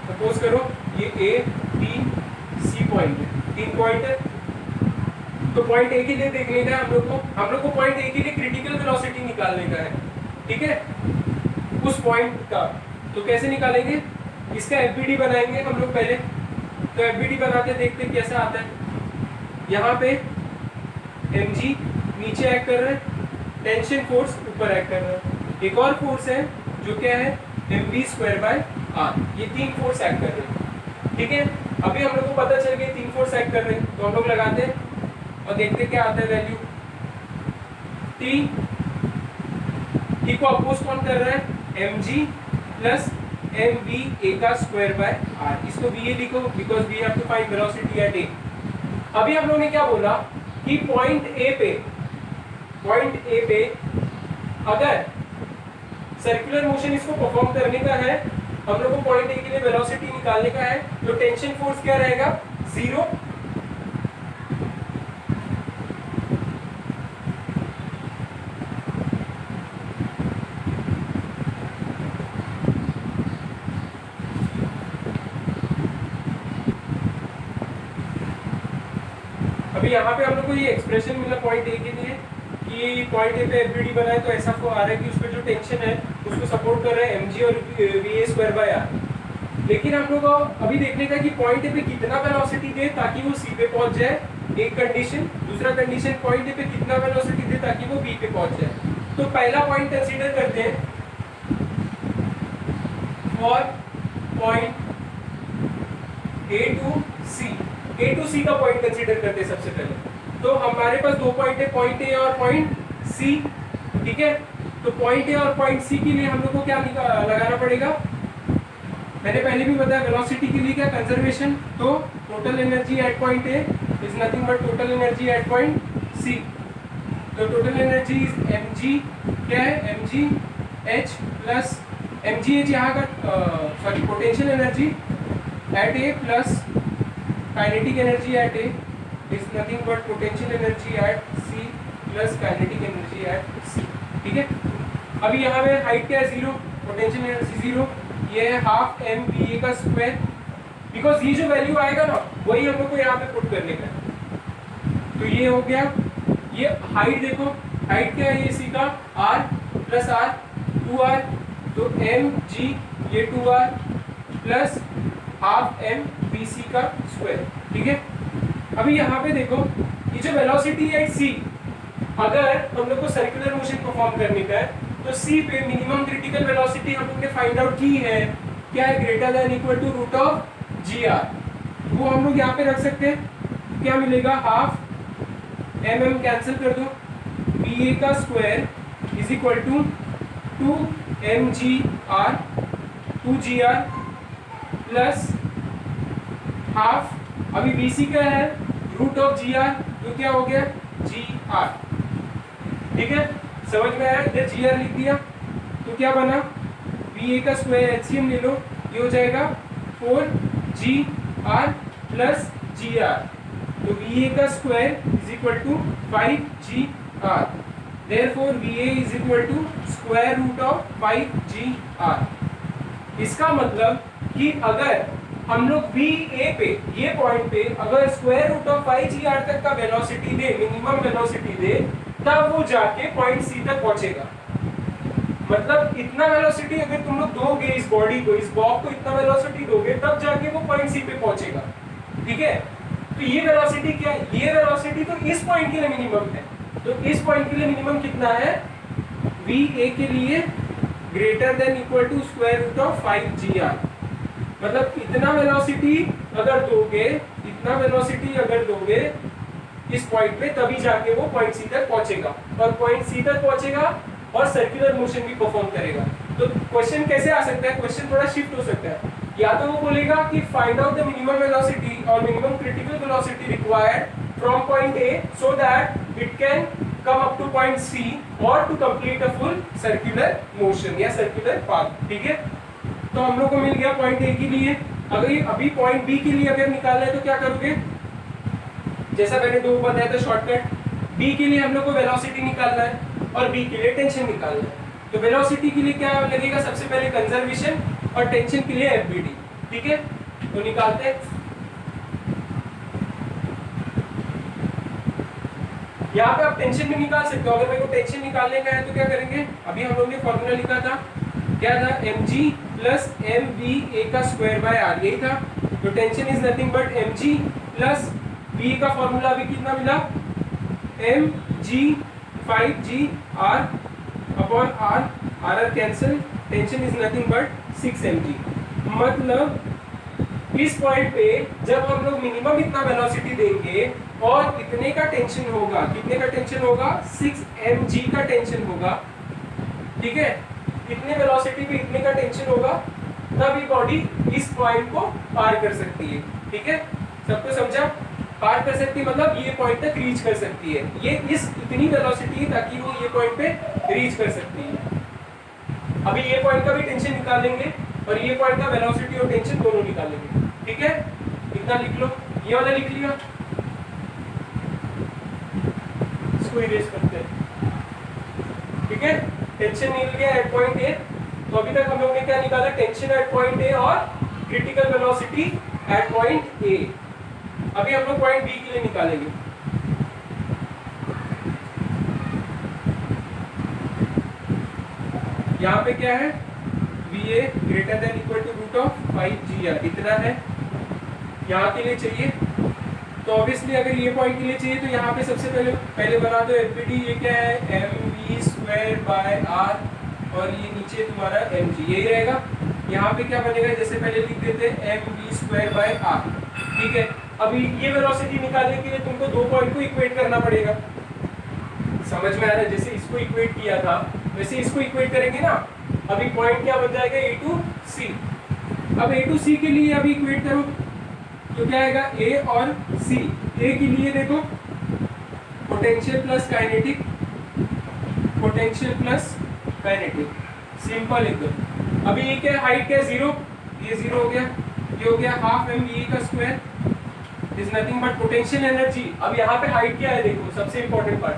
सपोज करो ये ए बी सी पॉइंट है, 3 पॉइंट है, तो पॉइंट ए के लिए देख लेना है हम लोग को पॉइंट ए के लिए क्रिटिकल वेलोसिटी निकालने का है। ठीक है, उस पॉइंट का तो कैसे निकालेंगे, इसका एफबीडी बनाएंगे हम लोग पहले। तो एफबीडी बनाते देखते कैसा आता है। यहाँ पे mg नीचे एक्ट कर रहा है, टेंशन फोर्स ऊपर एक्ट कर रहा है, एक और फोर्स है जो क्या है mv²/r, ये 3 फोर्स एक्ट कर रहे हैं। ठीक है, अभी हम लोग को पता चल गया 3 फोर्स एक्ट कर रहे हैं, तो हम लोग लगाते हैं और देखते क्या आता है वैल्यू। टी को अपोज कौन कर रहा है, mg प्लस mv² इसको va लिखो because we have to find velocity at A. अभी हम लोग ने क्या बोला कि पॉइंट ए पे अगर सर्कुलर मोशन इसको परफॉर्म करने का है, हम लोग को पॉइंट ए के लिए वेलोसिटी निकालने का है, तो टेंशन फोर्स क्या रहेगा, 0। अभी यहाँ पे हम लोग को ये एक्सप्रेशन मिला पॉइंट ए के लिए कि पॉइंट ए पे एफबीडी बना है, तो ऐसा आ रहा है कि उस पे जो टेंशन है उसको सपोर्ट कर रहे हैं mg और va²/r। लेकिन हम लोग को अभी देखने का कि पॉइंट ए पे कितना वेलोसिटी दे ताकि वो सी पे पहुंच जाए, एक कंडीशन। दूसरा कंडीशन पॉइंट ए पे कितना वेलोसिटी दे ताकि वो बी पे पहुंच जाए। तो पहला पॉइंट कंसीडर करते हैं, फॉर पॉइंट ए टू सी का पॉइंट कंसीडर करते हैं सबसे पहले। तो हमारे पास दो पॉइंट है, पॉइंट ए और पॉइंट सी, ठीक है। तो पॉइंट ए और पॉइंट सी के लिए हम लोग को क्या लगाना पड़ेगा, मैंने पहले भी बताया वेलोसिटी के लिए क्या कंजर्वेशन। तो total energy at point A is nothing but total energy at point C. तो टोटल एनर्जी इज mg, क्या है mg h plus mg h यहाँ का sorry potential energy at A plus kinetic energy at A is nothing but potential energy at C plus kinetic energy at C, ठीक है। अभी यहाँ पे height क्या है, जीरो, पोटेंशियल एनर्जी जीरो, ये है हाफ एम बी ए का स्क्वायर, बिकॉज ये जो वैल्यू आएगा ना वही हम लोग को यहाँ पे पुट करने का है। तो ये हो गया, ये हाइट देखो, हाइट क्या है, ये सी का r प्लस r 2r, तो एम जी ये 2r plus half M B C का स्क्वायर, ठीक है। अभी यहाँ पे देखो ये जो वेलोसिटी है सी, अगर हम लोग को सर्कुलर मोशन परफॉर्म करने का है तो सी पे मिनिमम क्रिटिकल वेलोसिटी हम लोग ने फाइंड आउट की है, क्या है, greater than equal to root of G R. वो हम लोग यहाँ पे रख सकते हैं, क्या मिलेगा, हाफ एम एम कैंसिल कर दो, बी ए का square is equal to 2 M G R 2 G R plus half, अभी बी सी क्या है, रूट ऑफ जी आर, तो क्या हो गया जी आर, ठीक है। समझ में आया, इधर जी आर लिख दिया तो क्या बना, बी ए का स्क्वायर एचसीएम ले लो, ये हो जाएगा 4 G R plus G R, तो वी ए का square is equal to 5 G R, therefore V A is equal to square root of 5 G R. इसका मतलब कि अगर हम लोग वी ए पे, ये पॉइंट पे अगर square root of 5 G R तक का वेलोसिटी दे, मिनिमम वेलोसिटी दे, तब वो जाके पॉइंट सी तक पहुंचेगा। मतलब इतना वेलोसिटी अगर तुम लोग दोगे इस बॉडी को, इस बॉब को इतना वेलोसिटी दोगे, तब जाके वो पॉइंट सी पे पहुंचेगा, ठीक है। तो ये वेलोसिटी क्या है, ये वेलोसिटी तो इस पॉइंट के लिए मिनिमम है। तो इस पॉइंट के लिए मिनिमम कितना है, वी ए के लिए greater than equal to square root of 5 G R. मतलब इतना वेलोसिटी अगर दोगे, इतना वेलोसिटी अगर दोगे इस पॉइंट पे, तभी जाके वो पॉइंट सी तक पहुंचेगा, और पॉइंट सी तक पहुंचेगा और सर्कुलर मोशन भी परफॉर्म करेगा। तो क्वेश्चन कैसे आ सकता है, क्वेश्चन थोड़ा शिफ्ट हो सकता है, या तो वो बोलेगा कि find out the minimum velocity और minimum critical velocity required from point A so that it can come up to point C और to complete a full circular motion या सर्कुलर पाथ, ठीक है। तो हम लोग को मिल गया पॉइंट ए के लिए। अगर अभी पॉइंट बी के लिए अगर निकालना है तो क्या करोगे, जैसा मैंने दो बताया था शॉर्टकट, बी के लिए हम लोग को वेलोसिटी निकालना है और बी के लिए टेंशन निकालना है। तो वेलोसिटी के लिए क्या लगेगा, सबसे पहले कंजर्वेशन, और टेंशन के लिए एफबीडी, ठीक है। तो निकालते हैं, यहाँ पे आप टेंशन भी निकाल सकते हो। अगर मेरे को टेंशन निकालने का है तो क्या करेंगे, अभी हम लोग ने फॉर्मूला लिखा था, क्या था, mg plus M V A का स्क्वायर बाय आर, यही था। तो tension is nothing but mg plus v का फॉर्मूला अभी कितना मिला, mg 5g r upon r, r cancel, tension is nothing but 6 mg। मतलब इस पॉइंट पे जब हम लोग मिनिमम इतना वेलोसिटी देंगे और इतने का टेंशन होगा, कितने का टेंशन होगा, 6 mg का टेंशन होगा, ठीक है। इतने वेलोसिटी पे इतने का टेंशन होगा, तब ये बॉडी इस पॉइंट को पार कर सकती है, ठीक है। सबको समझा, पार कर सकती है मतलब ये पॉइंट तक रीच कर सकती है, ये इस इतनी वेलोसिटी ताकि वो ये पॉइंट पे रीच कर सकती है। अभी ये पॉइंट का भी टेंशन निकालेंगे और ये पॉइंट का वेलोसिटी और टेंशन दोनों निकालेंगे, ठीक है। इतना लिख लो, ये वाला लिख लिया, इसको इरेज करते हैं, ठीक है। टेंशन मिल गया एट पॉइंट ए। तो अभी तक हम लोग ने क्या निकाला, टेंशन एट पॉइंट ए और क्रिटिकल वेलोसिटी एट पॉइंट ए। अभी हम लोग पॉइंट बी के लिए निकालेंगे। यहाँ पे क्या है, V A greater than equal to root of 5 G R, इतना है यहाँ के लिए चाहिए। तो ऑब्वियसली अगर ये पॉइंट के लिए चाहिए तो यहाँ पे सबसे पहले बना दो एफबीडी, ये क्या है, M V square by R, और ये नीचे तुम्हारा एम जी, यही रहेगा। यहाँ पे क्या बनेगा, जैसे पहले लिख देते हैं M V square by R, ठीक है, अभी ये वेलोसिटी निकालने के लिए तुमको दो पॉइंट को इक्वेट करना पड़ेगा। समझ में आ रहा है? जैसे इसको इक्वेट किया था वैसे इसको इक्वेट करेंगे ना। अभी पॉइंट क्या बन जाएगा, ए टू सी। अब ए टू सी के लिए अभी इक्वेट करो तो क्या आएगा, ए और सी। ए के लिए देखो potential plus kinetic, potential plus kinetic, simple एकदम। अभी ये क्या हाइट क्या है, जीरो, ये जीरो हो गया, ये हो गया हाफ एम वी का square is nothing but potential energy. अब यहाँ पे हाइट क्या है, देखो सबसे important part,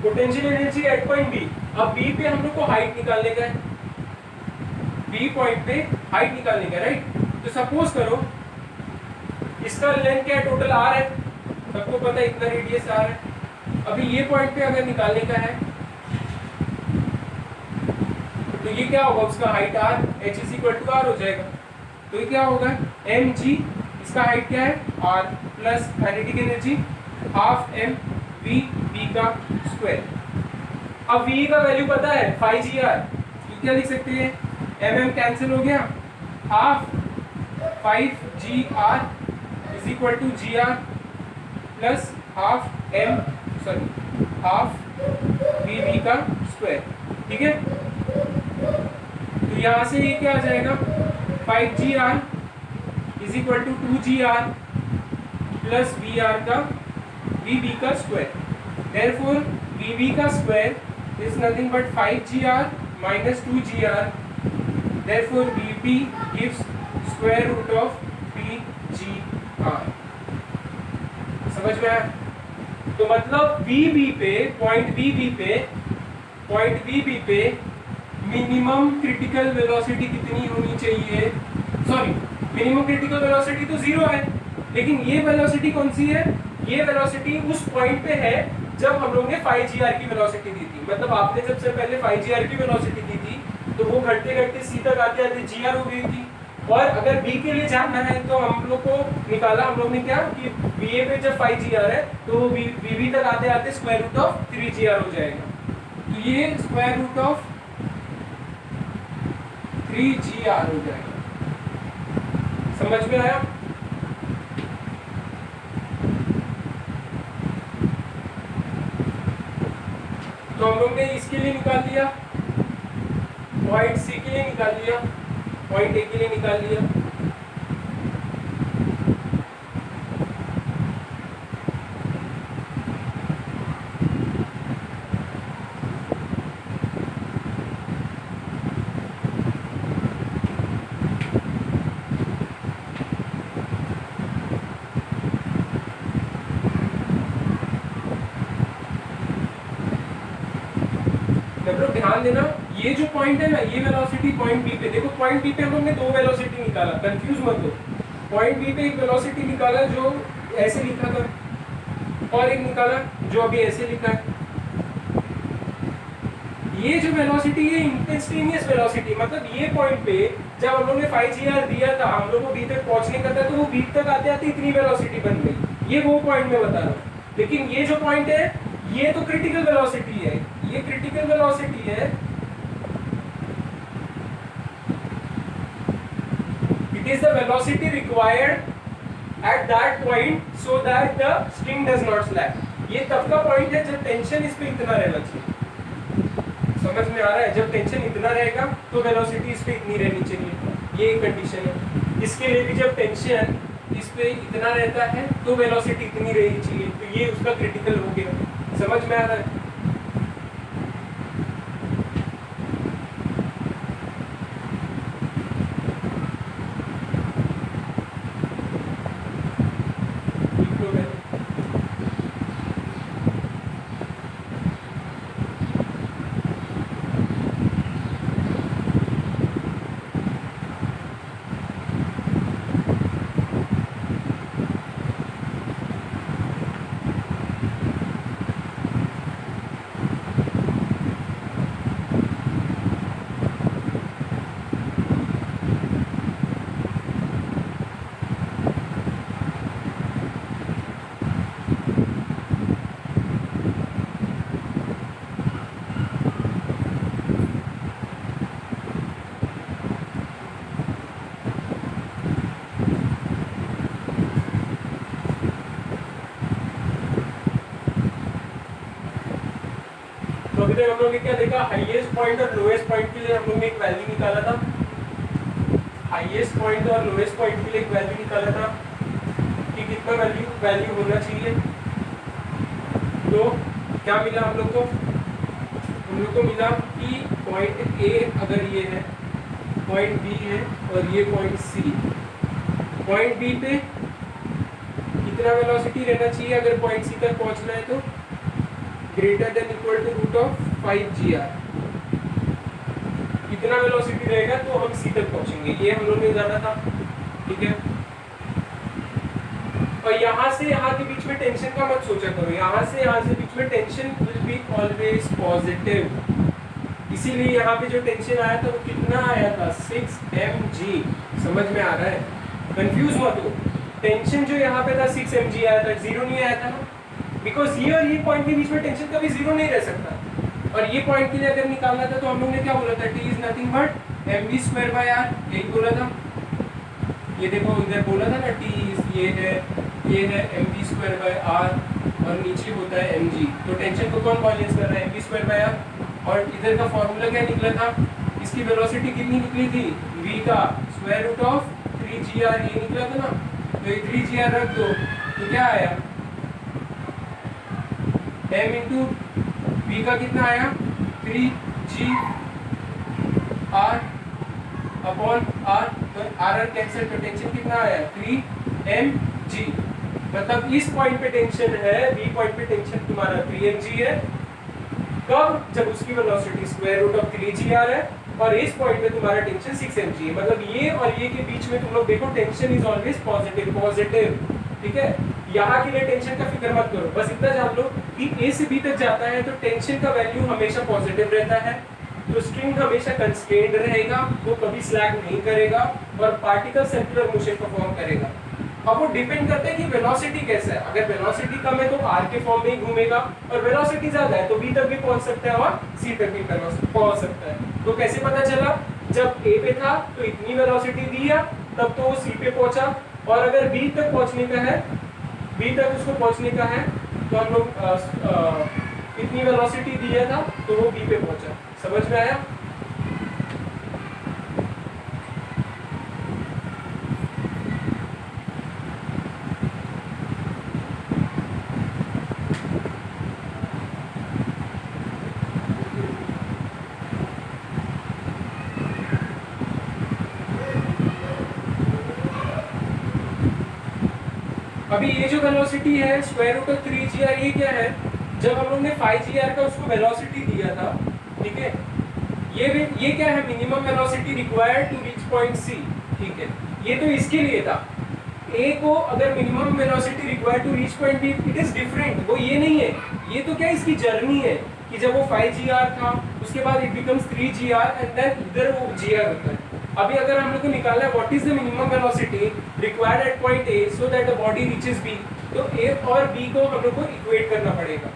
potential energy at point B. अब बी पे हम लोग को हाइट निकालने का है, बी पॉइंट पे हाइट निकालने का, राइट। तो सपोज करो इसका लेंथ क्या है, टोटल आर है, सबको पता है इतना रेडियस आर है। अभी ये पॉइंट पे अगर निकालने का है तो ये क्या होगा, उसका height R, H is equal to R हो जाएगा। तो ये क्या होगा, एम जी, इसका हाइट क्या है R, plus kinetic energy half M V B का स्क्वायर। अब वी का वैल्यू पता है 5 GR, ये क्या लिख सकते हैं, एम एम कैंसिल हो गया, half 5 GR is equal to GR plus half M, sorry half V B का स्क्वायर। ठीक है, तो यहाँ से ये क्या आ जाएगा, 5 GR is equal to 2 GR plus VR का VB का स्क्वायर। देयरफॉर VB का square is nothing but 5 GR minus 2 GR। Therefore VB gives square root of 3 GR। समझ में आया? तो मतलब VB पे, पॉइंट VB पे मिनिमम क्रिटिकल वेलोसिटी कितनी होनी चाहिए, सॉरी मिनिमम क्रिटिकल वेलोसिटी तो जीरो है, लेकिन ये वेलोसिटी कौन सी है, ये वेलोसिटी उस पॉइंट पे है जब हम लोग ने 5 GR की वेलोसिटी दी थी। मतलब आपने जब से पहले 5 GR की वेलोसिटी दी थी तो वो घटते घटते सी तक आते आते GR हो गई थी। और अगर B के लिए जानना है तो हम लोग को निकाला, हम लोग ने क्या कि BA पे जब 5 GR है तो वो VB तक आते आते स्क्वायर रूट ऑफ 3 GR हो जाएगा। तो ये स्क्वायर रूट ऑफ 3 GR हो जाएगा। समझ में आया? तो हम लोग ने इसके लिए निकाल लिया, पॉइंट सी के लिए निकाल लिया, पॉइंट ए के लिए निकाल लिया। ध्यान देना, ये जो पॉइंट है ना, ये वेलोसिटी पॉइंट बी पे, देखो पॉइंट बी पे हम लोग ने दो वेलोसिटी निकाला, कंफ्यूज मत हो। पॉइंट बी पे एक वेलोसिटी निकाला जो ऐसे लिखा था, और एक निकाला जो अभी ऐसे लिखा है। ये जो वेलोसिटी है इंस्टेंटेनियस वेलोसिटी, मतलब ये पॉइंट पे जब हम लोग ने 5 GR दिया था, हम लोग को बी तक पहुंचने का था, तो वो बी तक आते आते इतनी वेलोसिटी बन गई। ये वो पॉइंट में बता रहा हूँ। लेकिन ये जो पॉइंट है ये तो क्रिटिकल वेलोसिटी है, ये क्रिटिकल वेलोसिटी है। It is the velocity required at that point so that the string does not slap. ये तब का पॉइंट है जब टेंशन इस पे इतना रहना चाहिए। समझ में आ रहा है? जब टेंशन इतना रहेगा तो वेलोसिटी इस पे इतनी रहनी चाहिए, ये कंडीशन है। इसके लिए भी जब टेंशन इस पे इतना रहता है तो वेलोसिटी इतनी रहनी चाहिए, तो ये उसका क्रिटिकल हो गया। समझ में आ रहा है? तक हम लोग ने क्या देखा, हाईएस्ट पॉइंट और लोएस्ट पॉइंट के लिए हम लोग ने एक वैल्यू निकाला था, हाईएस्ट पॉइंट और लोएस्ट पॉइंट के लिए एक वैल्यू निकाला था कि कितना वैल्यू होना चाहिए। तो क्या मिला हम लोग को मिला कि पॉइंट ए अगर ये है, पॉइंट बी है और ये पॉइंट सी, पॉइंट बी पे कितना वेलोसिटी रहना चाहिए अगर पॉइंट सी तक पहुंचना है, तो greater than equal to root of 5gr। कितना वेलोसिटी रहेगा तो हम सी तक पहुंचेंगे, ये हम लोग ने जाना था, ठीक है। और यहाँ से यहाँ के बीच में टेंशन का मत सोचा करो, यहाँ से बीच में tension will be always positive, इसीलिए यहाँ पे जो टेंशन आया था वो कितना आया था, 6 mg। समझ में आ रहा है, कंफ्यूज मत हो। टेंशन जो यहाँ पे था 6 mg आया था, जीरो नहीं आया था ना, बिकॉज ये और ये पॉइंट के बीच में टेंशन कभी जीरो नहीं रह सकता। और ये पॉइंट के लिए अगर निकालना था तो हम लोग ने क्या बोला था, T is nothing but mv²/r, यही बोला था। ये देखो इधर बोला था ना, T ये है mv²/r और नीचे होता है mg। तो टेंशन को कौन बैलेंस कर रहा है, mv²/r। और इधर का फॉर्मूला क्या निकला था, इसकी वेलोसिटी कितनी निकली थी, v का स्क्वायर रूट ऑफ 3gr, ये निकला था ना। तो ये 3gr रख दो तो क्या आया, m इंटू v का कितना आया 3gr अपॉन r, तो r कैंसिल, तो टेंशन कितना आया 3mg। मतलब इस पॉइंट पे टेंशन है, v पॉइंट पे टेंशन तुम्हारा 3mg है, कब, जब उसकी velocity square root of 3gr है और इस पॉइंट पे तुम्हारा टेंशन 6mg है। मतलब ये और ये के बीच में तुम लोग देखो टेंशन इज ऑलवेज पॉजिटिव, ठीक है। यहाँ के लिए टेंशन का फिक्र मत करो, बस इतना जान लो कि ए से बी तक जाता है तो टेंशन का वैल्यू हमेशा पॉजिटिव रहता है, तो स्ट्रिंग हमेशा कंस्ट्रेंड रहेगा, वो कभी स्लैग नहीं करेगा और पार्टिकल सर्कुलर मोशन परफॉर्म करेगा। अब वो डिपेंड करता है कि वेलोसिटी कैसा है, अगर वेलोसिटी कम है तो r के फॉर्म में ही घूमेगा, और वेलोसिटी ज्यादा है तो b तक भी पहुंच सकता है और c तक भी पहुंच सकता है। तो कैसे पता चला, जब a पे था तो इतनी वेलोसिटी दिया तब तो वो c पे पहुंचा, और अगर b तक पहुंचने का है, b तक उसको पहुंचने का है तो हम लोग इतनी वेलोसिटी दिया था तो वो b पे पहुंचा। समझ में आया। अभी ये जो वेलोसिटी है स्क्वायर रूट ऑफ 3gr, ये क्या है, जब हम लोग ने 5gr का उसको वेलोसिटी दिया था, ठीक है, ये क्या है, minimum velocity required to reach point C, ठीक है। ये तो इसके लिए था, ए को अगर minimum velocity required to reach point B, it is different, वो ये नहीं है, ये तो क्या इसकी जर्नी है कि जब वो 5gr था उसके बाद it becomes 3gr and then इधर वो gr होता है। अभी अगर हम लोग को निकालना है what is the minimum velocity required at point A so that the body reaches B, तो ए और बी को हम लोग को इक्वेट करना पड़ेगा।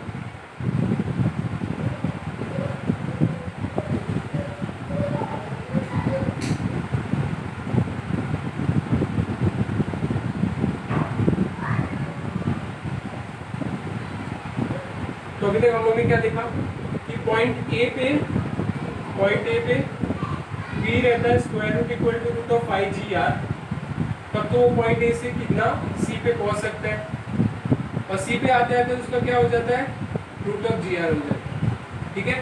तो अभी तक हम लोग ने क्या देखा कि पॉइंट ए पे v रहता है square root equal to root of 5gr, तब तो वो पॉइंट ए से कितना c पे पहुंच सकता है, और c पे आते हैं तो उसका क्या हो जाता है रूट ऑफ gr हो जाता है, ठीक है।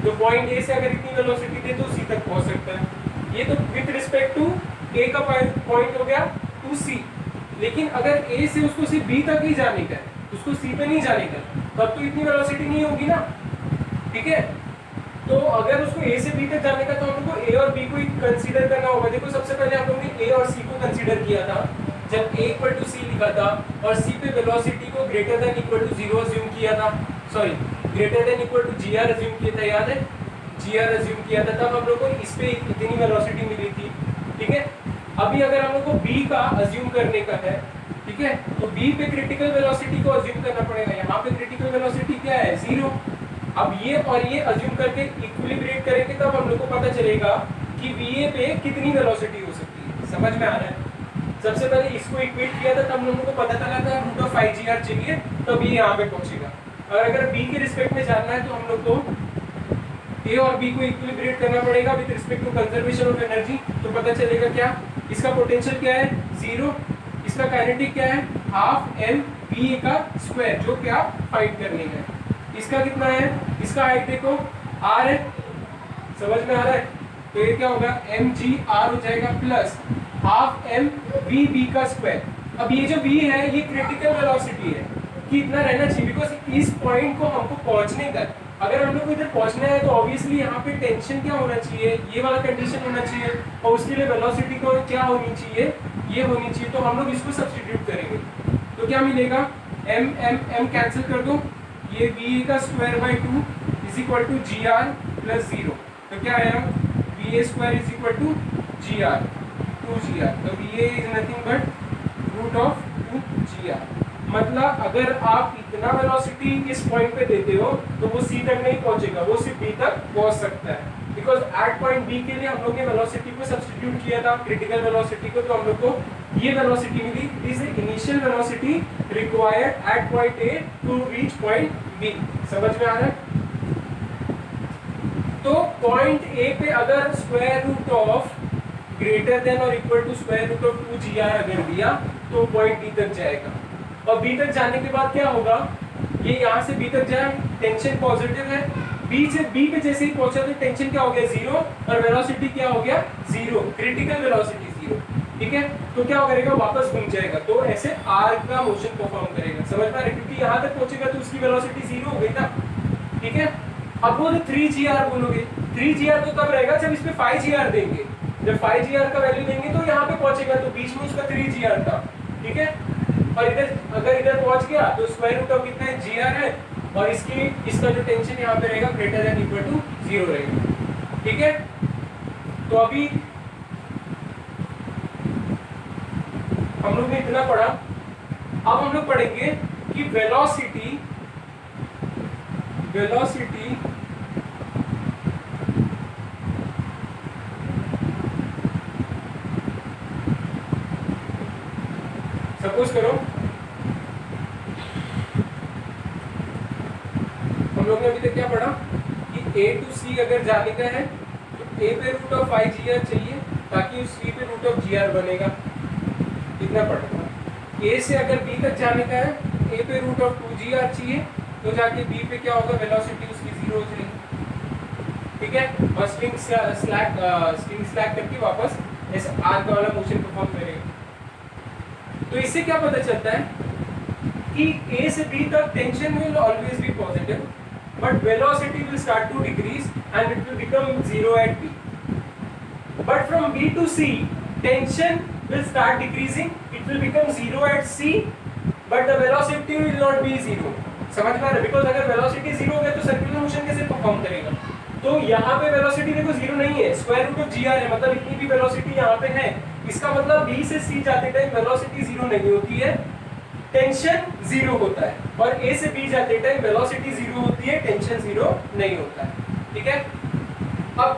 तो पॉइंट ए से अगर इतनी वेलोसिटी दे तो c तक पहुंच सकता है। ये तो विद रिस्पेक्ट टू a का पॉइंट हो गया टू c, लेकिन अगर a से उसको सिर्फ b तक ही जाने का है, उसको c पे नहीं जाने का, तब तो इतनी वेलोसिटी नहीं होगी ना, ठीक है। तो अगर उसको a से b तक जाने का तो हमको a और b को कंसीडर करना होगा। देखो सबसे पहले हम लोगों ने a और c को कंसीडर किया था जब a इक्वल टू c लिखा था, और c पे वेलोसिटी को greater than equal to 0 assume किया था, sorry greater than equal to gr assume किया था, याद है gr अज्यूम किया था, तब हम लोग को इस पे इतनी वेलोसिटी मिली थी, ठीक है। अभी अगर हम लोग को b का अज्यूम करने का है, ठीक है, तो b पे क्रिटिकल वेलोसिटी को अज्यूम करना पड़ेगा। यहाँ पे क्रिटिकल वेलोसिटी क्या है 0। अब ये और ये अज्यूम करके इक्विलिब्रेट करेंगे तब हम लोग को पता चलेगा कि VA पे कितनी वेलोसिटी हो सकती है। समझ में आ रहा है। सबसे पहले इसको इक्वेट किया था तब हम लोगों को पता चला था रूट ऑफ 5gr चाहिए, तब ये यहाँ पे पहुंचेगा। और अगर B के रिस्पेक्ट में जानना है तो हम लोग को ए और बी को इक्विलिब्रेट करना पड़ेगा with respect to conservation of energy. तो पता चलेगा क्या, इसका पोटेंशियल क्या है 0, इसका काइनेटिक क्या है हाफ एम बी ए का स्क्वायर जो क्या फाइंड करने का है। इसका कितना है, इसका हाइट देखो आर है, समझ में आ रहा है। तो ये क्या होगा एम जी आर हो जाएगा plus half M V B का स्क्वायर। अब ये जो v है ये क्रिटिकल वेलोसिटी है कि इतना रहना चाहिए, बिकॉज इस पॉइंट को हमको पहुंचने तक अगर हम लोग को इधर पहुंचना है तो ऑब्वियसली यहाँ पे टेंशन क्या होना चाहिए, ये वाला कंडीशन होना चाहिए, और उसके लिए वेलोसिटी को क्या होनी चाहिए, ये होनी चाहिए। तो हम लोग इसको सब्स्टिट्यूट करेंगे तो क्या मिलेगा m m m कैंसिल कर दो, ये v का square by 2 is equal to G R plus 0। तो क्या आया v a square is equal to G R 2 GR। तो v a is nothing but root of 2 GR। मतलब अगर आप इतना वेलोसिटी इस पॉइंट पे देते हो तो वो सी तक नहीं पहुंचेगा, वो सिर्फ बी तक पहुंच सकता है, बिकॉज एट पॉइंट बी के लिए हम लोग ने वेलोसिटी को सब्स्टिट्यूट किया था क्रिटिकल वेलोसिटी को, तो हम लोग को ये वेलोसिटी मिली, it is the initial velocity required at point A to reach point B. समझ में आ रहा है। तो पॉइंट ए पे अगर square root of greater than और equal to square root of 2 GR अगर दिया तो पॉइंट बी तक जाएगा, और बी तक जाने के बाद क्या होगा, ये यहाँ से बी तक जाए, टेंशन पॉजिटिव है, बी से बी पे जैसे ही पहुंचा तो टेंशन क्या हो गया 0 और वेलोसिटी क्या हो गया 0, क्रिटिकल वेलोसिटी 0। ठीक है, तो क्या करेगा वापस घूम जाएगा, तो ऐसे आर्क का मोशन परफॉर्म करेगा। समझ में आ रहा है, क्योंकि यहाँ तक पहुंचेगा तो उसकी वेलोसिटी 0 हो गई ना। ठीक है, अब वो 3 GR बोलोगे, 3 GR तो तब रहेगा जब इस पे 5 GR देंगे, जब 5 GR का वैल्यू देंगे तो यहाँ पे पहुंचेगा, तो बीच में उसका 3 GR था। ठीक है, और इधर अगर इधर पहुंच गया तो स्क्वायर रूट ऑफ कितना है GR है, और इसका जो टेंशन यहाँ पे रहेगा ग्रेटर देन इक्वल टू 0 रहेगा। ठीक है, तो अभी हम लोग ने इतना पढ़ा, अब हम लोग पढ़ेंगे कि वेलोसिटी सपोज करो हम लोग ने अभी तक क्या पढ़ा कि A टू C अगर जाने का है तो A पे रूट ऑफ 5 GR चाहिए ताकि उस C पे रूट ऑफ GR बनेगा, इतना पढ़ा। A से अगर B तक जाने का है A पे रूट ऑफ 2 GR चाहिए तो जाके B पे क्या होगा वेलोसिटी उसकी 0 हो जाएगी। ठीक है, और स्ट्रिंग स्लैक करके वापस ऐसे आर्क वाला मोशन परफॉर्म करेगा। तो इससे क्या पता चलता है कि A से B तक tension will always be positive but velocity will start to decrease and it will become 0 at B, but from B to C tension will start decreasing, it will become 0 at C but the velocity will not be 0। समझ में आ रहा है, because अगर velocity 0 हो गया तो circular motion कैसे perform करेगा। तो यहाँ पे वेलोसिटी देखो 0 नहीं है, स्क्वायर रूट ऑफ GR है, मतलब इतनी भी वेलोसिटी यहाँ पे है, इसका मतलब B से C जाते टाइम वेलोसिटी 0 नहीं होती है, टेंशन 0 होता है, और A से B जाते टाइम वेलोसिटी 0 होती है, टेंशन 0 नहीं होता है। ठीक है, अब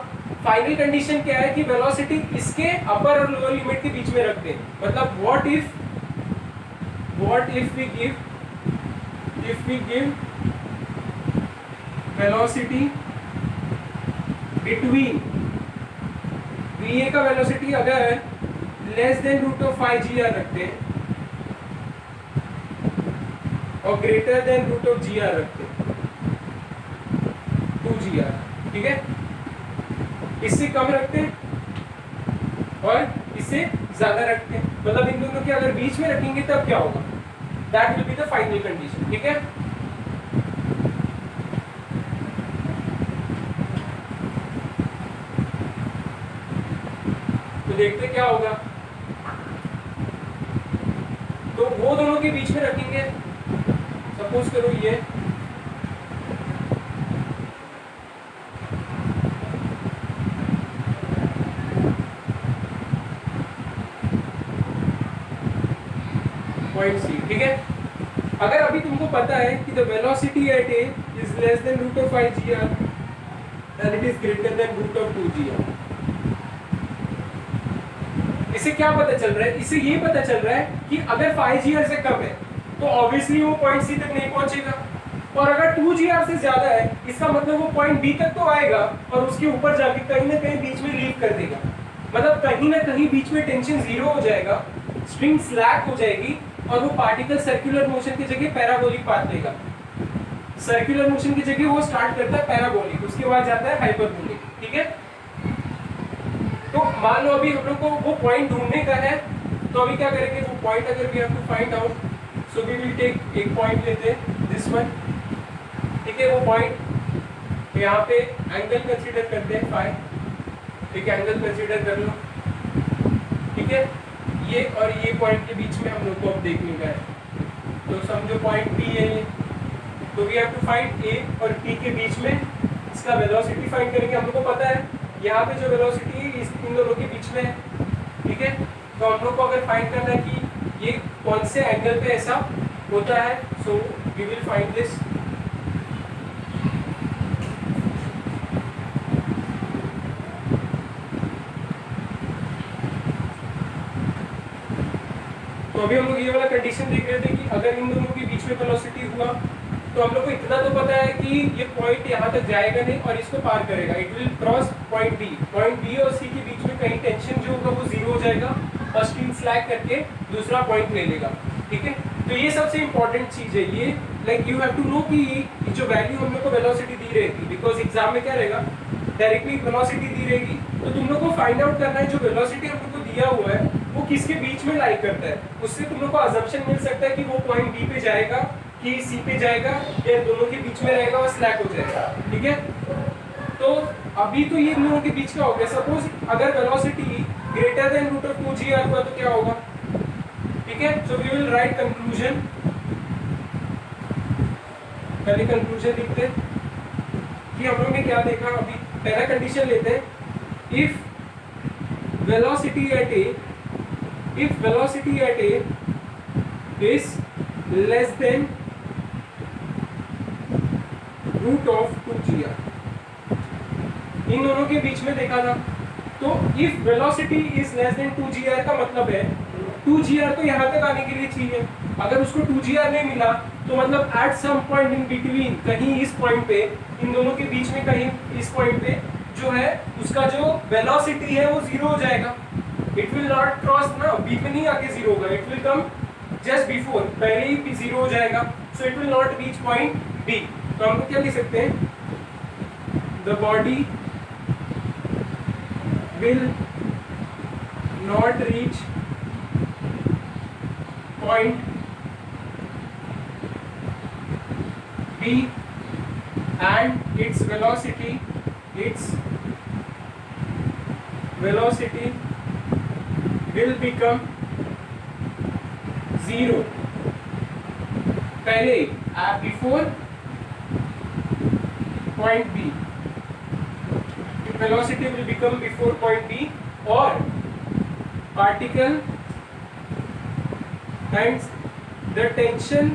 फाइनल कंडीशन क्या है कि वेलोसिटी इसके अपर और लोअर लिमिट के बीच में रखते हैं। मतलब what if we give velocity between VA का वेलोसिटी अगर less than root of 5 GR रखते हैं और greater than root of GR रखते हैं 2 GR। ठीक है, इससे कम रखते हैं और इससे ज्यादा रखते हैं, मतलब इन दोनों के अगर बीच में रखेंगे तब क्या होगा, that will be the final condition. ठीक है, तो देखते क्या होगा, तो वो दोनों के बीच में रखेंगे, सपोज करो ये पॉइंट C। ठीक है, अगर अभी तुमको पता है कि the velocity at A is less than root of 5 GR and it is greater than root of 2 GR, इससे क्या पता चल रहा है, इससे ये पता चल रहा है कि अगर 5 GR से कम है तो ऑब्वियसली वो पॉइंट C तक नहीं पहुंचेगा, और अगर 2gr से ज्यादा है इसका मतलब वो पॉइंट बी तक तो आएगा और उसके ऊपर जाके कहीं ना कहीं बीच में लीव कर देगा, मतलब कहीं ना कहीं बीच में टेंशन जीरो हो जाएगा, स्ट्रिंग स्लैक हो जाएगी और वो पार्टिकल सर्कुलर मोशन की जगह पैराबोलिक पाथ लेगा। सर्कुलर मोशन की जगह वो स्टार्ट करता है पैराबोलिक, उसके बाद जाता है हाइपरबोलिक। ठीक है, तो मान लो अभी हम लोग को वो पॉइंट ढूंढने का है, तो अभी क्या करेंगे, वो पॉइंट अगर we have to find out, so we will take एक पॉइंट लेते हैं दिस वन। ठीक है, वो पॉइंट यहाँ पे एंगल कंसीडर करते हैं फाई, एक एंगल कंसीडर कर लो। ठीक है, ये और ये पॉइंट के बीच में हम लोग को अब देखने का है, तो समझो पॉइंट पी है ये, तो वी हैव टू फाइंड ए और पी के बीच में इसका वेलोसिटी फाइंड करेंगे। हम लोग को पता है यहाँ पे जो वेलोसिटी है इन दोनों के बीच में है। ठीक है, तो हम लोग को अगर फाइंड करना है कि ये कौन से एंगल पे ऐसा होता है, so we will find this. तो अभी हम लोग ये वाला कंडीशन देख रहे थे कि अगर इन दोनों के बीच में वेलोसिटी हुआ तो हम लोग को इतना तो पता है कि ये पॉइंट यहाँ तक जाएगा नहीं और इसको पार करेगा, it will cross point B. Point B और सी के बीच में कहीं टेंशन जो होगा वो जीरो हो जाएगा और स्ट्रिंग स्लैक करके दूसरा पॉइंट ले लेगा। ठीक है, तो ये सबसे इंपॉर्टेंट चीज है, ये like you have to know कि जो वैल्यू हम लोग को वेलोसिटी दी रहेगी, बिकॉज एग्जाम में क्या रहेगा, डायरेक्टली वेलोसिटी दी रहेगी, तो तुम लोग को फाइंड आउट करना है जो वेलोसिटी हम लोग को दिया हुआ है वो किसके बीच में लाई करता है। उससे तुम लोग को अजम्पशन मिल सकता है कि वो पॉइंट बी पे जाएगा कि सी पे जाएगा या दोनों के बीच में रहेगा और स्लैक हो जाएगा। ठीक है, तो अभी तो ये दोनों के बीच का हो गया। सपोज अगर velocity greater than root of 2gr हुआ तो क्या होगा। ठीक है, so we will write conclusion. पहले कंक्लूजन लिखते हैं कि हम लोग ने क्या देखा। अभी पहला कंडीशन लेते हैं, if velocity at a is less than root of 2gr, इन दोनों के बीच में देखा था। तो if velocity is less than 2gr का मतलब है 2gr तो यहाँ तक आने के लिए चाहिए, अगर उसको 2gr नहीं मिला तो मतलब at some point in between, कहीं इस पॉइंट पे, इन दोनों के बीच में कहीं इस पॉइंट पे जो है उसका जो वेलोसिटी है वो जीरो हो जाएगा। इट विल नॉट क्रॉस ना, बी पे नहीं आके जीरो होगा, it will come just before, पहले ही जीरो हो जाएगा, so it will not reach point B. तो हम लोग क्या लिख सकते हैं, the body will not reach point B and its velocity will become zero पहले before point B, velocity will become before point B और particle and the tension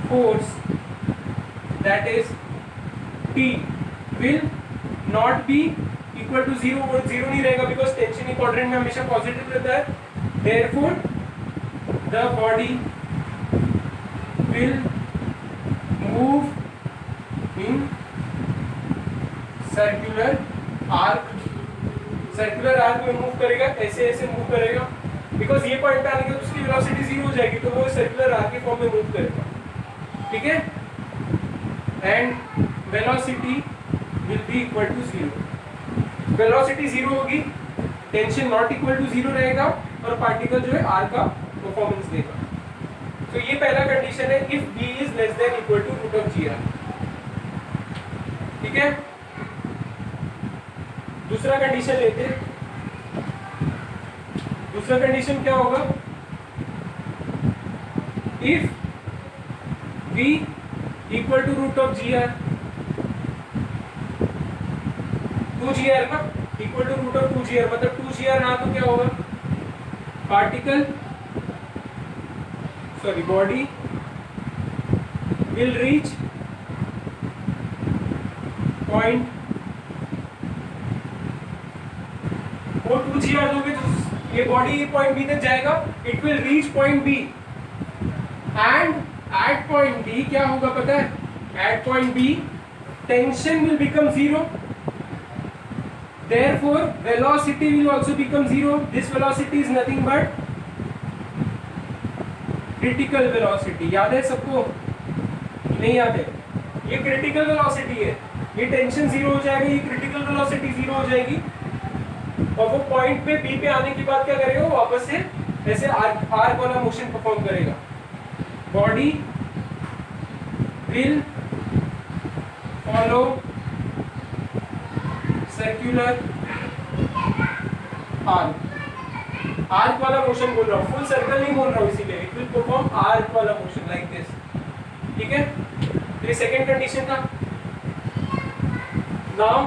force that is T will not be equal to zero, और zero नहीं रहेगा because tension quadrant में हमेशा positive रहता है। therefore the body will move in circular arc, circular arc में move करेगा, ऐसे ऐसे मूव करेगा, बिकॉज ये पॉइंट पे आने के बाद उसकी वेलोसिटी जीरो हो जाएगी तो वो सर्कुलर आर्क के फॉर्म में मूव करेगा। ठीक है, and velocity will be equal to zero, velocity zero होगी, tension not equal to zero रहेगा और पार्टिकल जो है आर का परफॉर्मेंस देगा। तो ये पहला कंडीशन है, if B is less than equal to root of G R. ठीक है, दूसरा कंडीशन लेते हैं। दूसरा कंडीशन क्या होगा, if v equal to root of G R, 2gr ना equal to root of 2gr, मतलब 2gr ना तो क्या होगा, particle sorry body will reach point, वो 2gr दोगे तो ये बॉडी पॉइंट बी तक जाएगा, it will reach point B and at point B क्या होगा पता है, at point B tension will become zero, therefore velocity will also become zero. This velocity is nothing but critical velocity. याद है सबको, नहीं याद है? ये critical velocity है, ये टेंशन जीरो हो जाएगा, ये critical velocity जीरो हो जाएगी, और वो पॉइंट पे बी पे आने के बाद क्या करेगा, वो वापस से ऐसे आर्क वाला मोशन परफॉर्म करेगा. Body will follow circular arc वाला मोशन बोल रहा हूँ, फुल सर्कल नहीं बोल रहा हूँ, इसीलिए इट विल परफॉर्म आर्क वाला मोशन लाइक दिस. ठीक है, ये सेकंड कंडीशन था. नाउ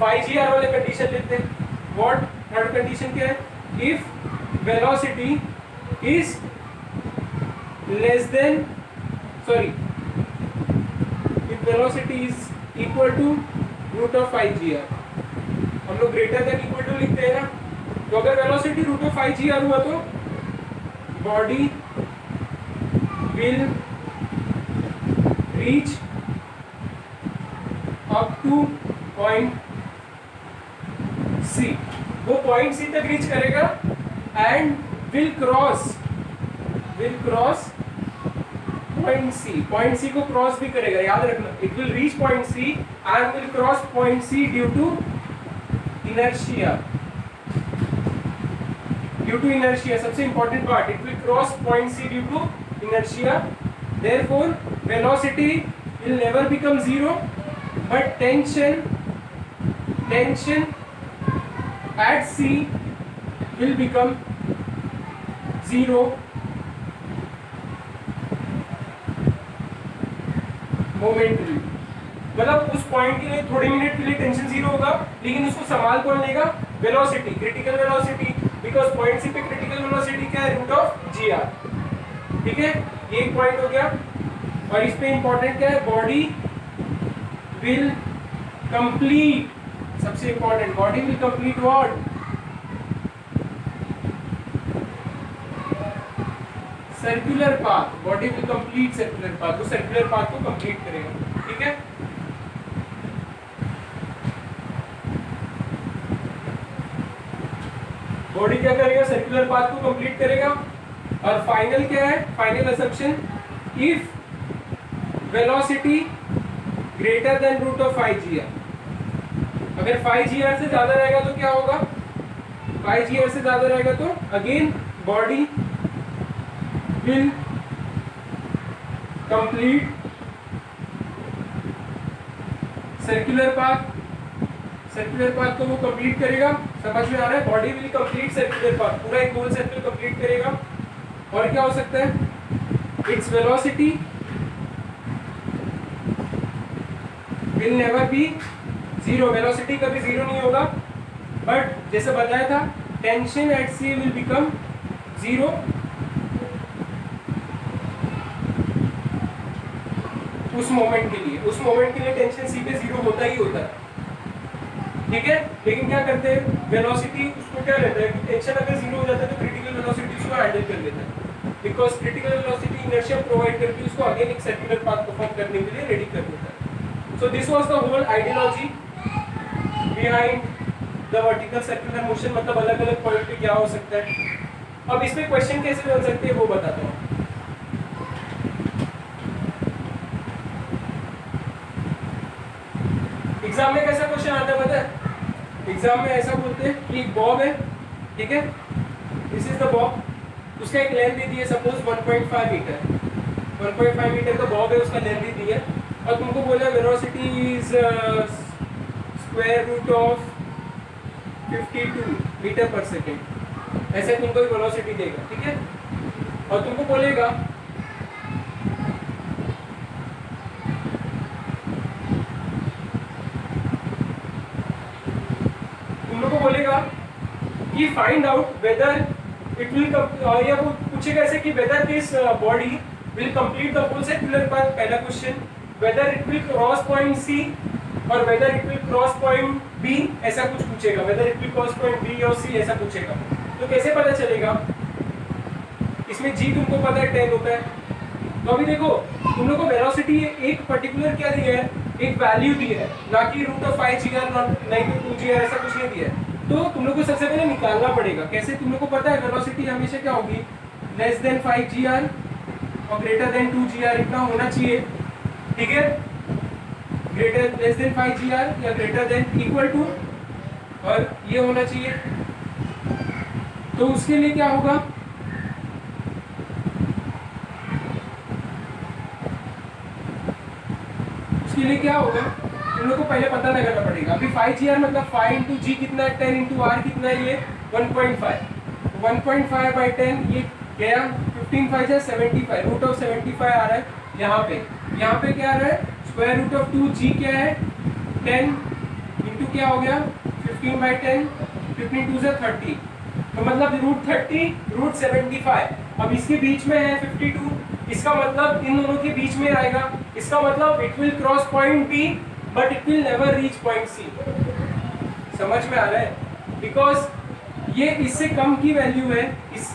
5GR वाले कंडीशन लेते हैं. व्हाट थर्ड कंडीशन क्या है, if velocity is less than sorry if velocity is equal to root of 5GR. हम लोग ग्रेटर देन इक्वल टू लिखते हैं ना, तो अगर वेलोसिटी रूट ऑफ 5GR हुआ तो body will reach up to point C. वो पॉइंट सी तक रीच करेगा and will cross point C. Point C को क्रॉस भी करेगा, याद रखना. It will reach point C and will cross point C due to inertia. सबसे important part, it will cross point C due to inertia. Therefore velocity will never become zero, but tension at C will become zero momentarily. मतलब उस point के लिए थोड़े minute के लिए tension zero होगा, लेकिन उसको संभाल कौन लेगा, velocity, critical velocity. Because point C पे क्रिटिकल वेलोसिटी क्या है, रूट ऑफ GR. ठीक है, ये एक पॉइंट हो गया. और इस पे इंपॉर्टेंट क्या है, बॉडी विल कंप्लीट, सबसे important, body will complete what, circular path. Body will complete circular path, तो सर्कुलर पाथ को कंप्लीट करेगा. ठीक है, बॉडी क्या करेगा, सर्कुलर पाथ को कंप्लीट करेगा. और फाइनल क्या है, final assumption, if velocity greater than root of 5GR. अगर 5GR से ज्यादा रहेगा तो क्या होगा, 5GR से ज्यादा रहेगा तो again body will complete circular path. Circular path को वो कंप्लीट करेगा. समझ में आ रहा है, body will complete circular path, पूरा एक गोल सर्कल कंप्लीट करेगा. और क्या हो सकता है, it's velocity will never be zero. Velocity कभी जीरो नहीं होगा, बट जैसे बताया था, tension at C will become zero. उस मोमेंट के लिए टेंशन सी पे जीरो होता ही होता है. ठीक है, लेकिन क्या करते हैं, वेलोसिटी उसको क्या रहता है, टेंशन अगर जीरो हो जाता है तो क्रिटिकल वेलोसिटी उसको हैंडल कर लेता है, because critical velocity inertia provide करके उसको अगेन एक सर्कुलर पाथ परफॉर्म करने के लिए रेडी कर देता है. So this was the whole ideology behind the vertical circular motion. मतलब अलग अलग पॉइंट पे क्या हो सकता है. अब इसमें क्वेश्चन कैसे बन सकते हैं वो बताता हूँ. एग्जाम में कैसा क्वेश्चन आता है पता है, एग्जाम में ऐसा बोलते हैं कि एक बॉब है, ठीक है, दिस इज द बॉब, उसका एक लेंथ दे दी है, सपोज 1.5 मीटर. 1.5 मीटर का बॉब है, उसका लेंथ दे दी है, और तुमको बोला velocity is square root of 52 metre per second. ऐसे तुमको वेलोसिटी देगा. ठीक है, और तुमको बोलेगा कि find out whether it will, या वो पूछेगा ऐसे कि whether this body will complete the whole circular path. पहला question, whether it will cross point C और whether it will cross point B, ऐसा कुछ पूछेगा. Whether it will cross point B और सी ऐसा पूछेगा. तो कैसे पता चलेगा, इसमें जी तुमको पता है 10 होता है। तो अभी देखो तुम लोग को वेलोसिटी एक पर्टिकुलर क्या दिया है, एक वैल्यू दी है, ना कि रूट ऑफ 5 GR नहीं तो 2 GR ऐसा कुछ नहीं दिया है। तो तुम लोग को सबसे पहले निकालना पड़ेगा। कैसे? तुम लोग को पता है वेलोसिटी हमेशा क्या होगी, लेस देन 5 GR और ग्रेटर देन 2 GR इतना होना चाहिए, ठीक है। ग्रेटर लेस देन 5 GR या ग्रेटर देन इक्वल टू, और ये होना चाहिए। तो उसके लिए क्या होगा, उसके लिए क्या होगा तुम लोग को पहले पता लगाना पड़ेगा। अभी 5 GR मतलब 5 इंटू जी कितना है, 10 इंटू आर कितना है, ये 1.5। 1.5 बाई 10 ये गया 15 5 है 75, रूट ऑफ 75 आ रहा है यहाँ पे। यहाँ पे क्या आ रहा है, स्क्वायर रूट ऑफ 2 जी क्या है 10 इंटू क्या हो गया 15 बाई 10, 15 2 से 30, तो मतलब रूट 30 रूट 75। अब इसके बीच में है 52, इसका मतलब इन दोनों के बीच में आएगा। इसका मतलब it will cross point B but it will never reach point C. समझ में आ रहा है? बिकॉज ये इससे कम की वैल्यू है,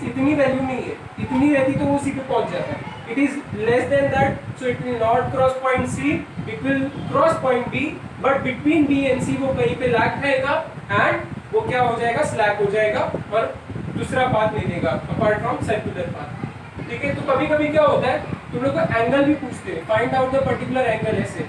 इतनी वैल्यू नहीं है, इतनी रहती तो वो सी पे पहुंच जाता है। It is less than that, so it will not cross point C, it will cross point B, but between B and C वो कहीं पे लैग रहेगा एंड वो क्या हो जाएगा, स्लैक हो जाएगा और दूसरा पाथ ले लेगा अपार्ट फ्रॉम सर्कुलर पाथ। ठीक है, तो कभी कभी क्या होता है तुम लोग को एंगल भी पूछते हैं, find out the particular angle. ऐसे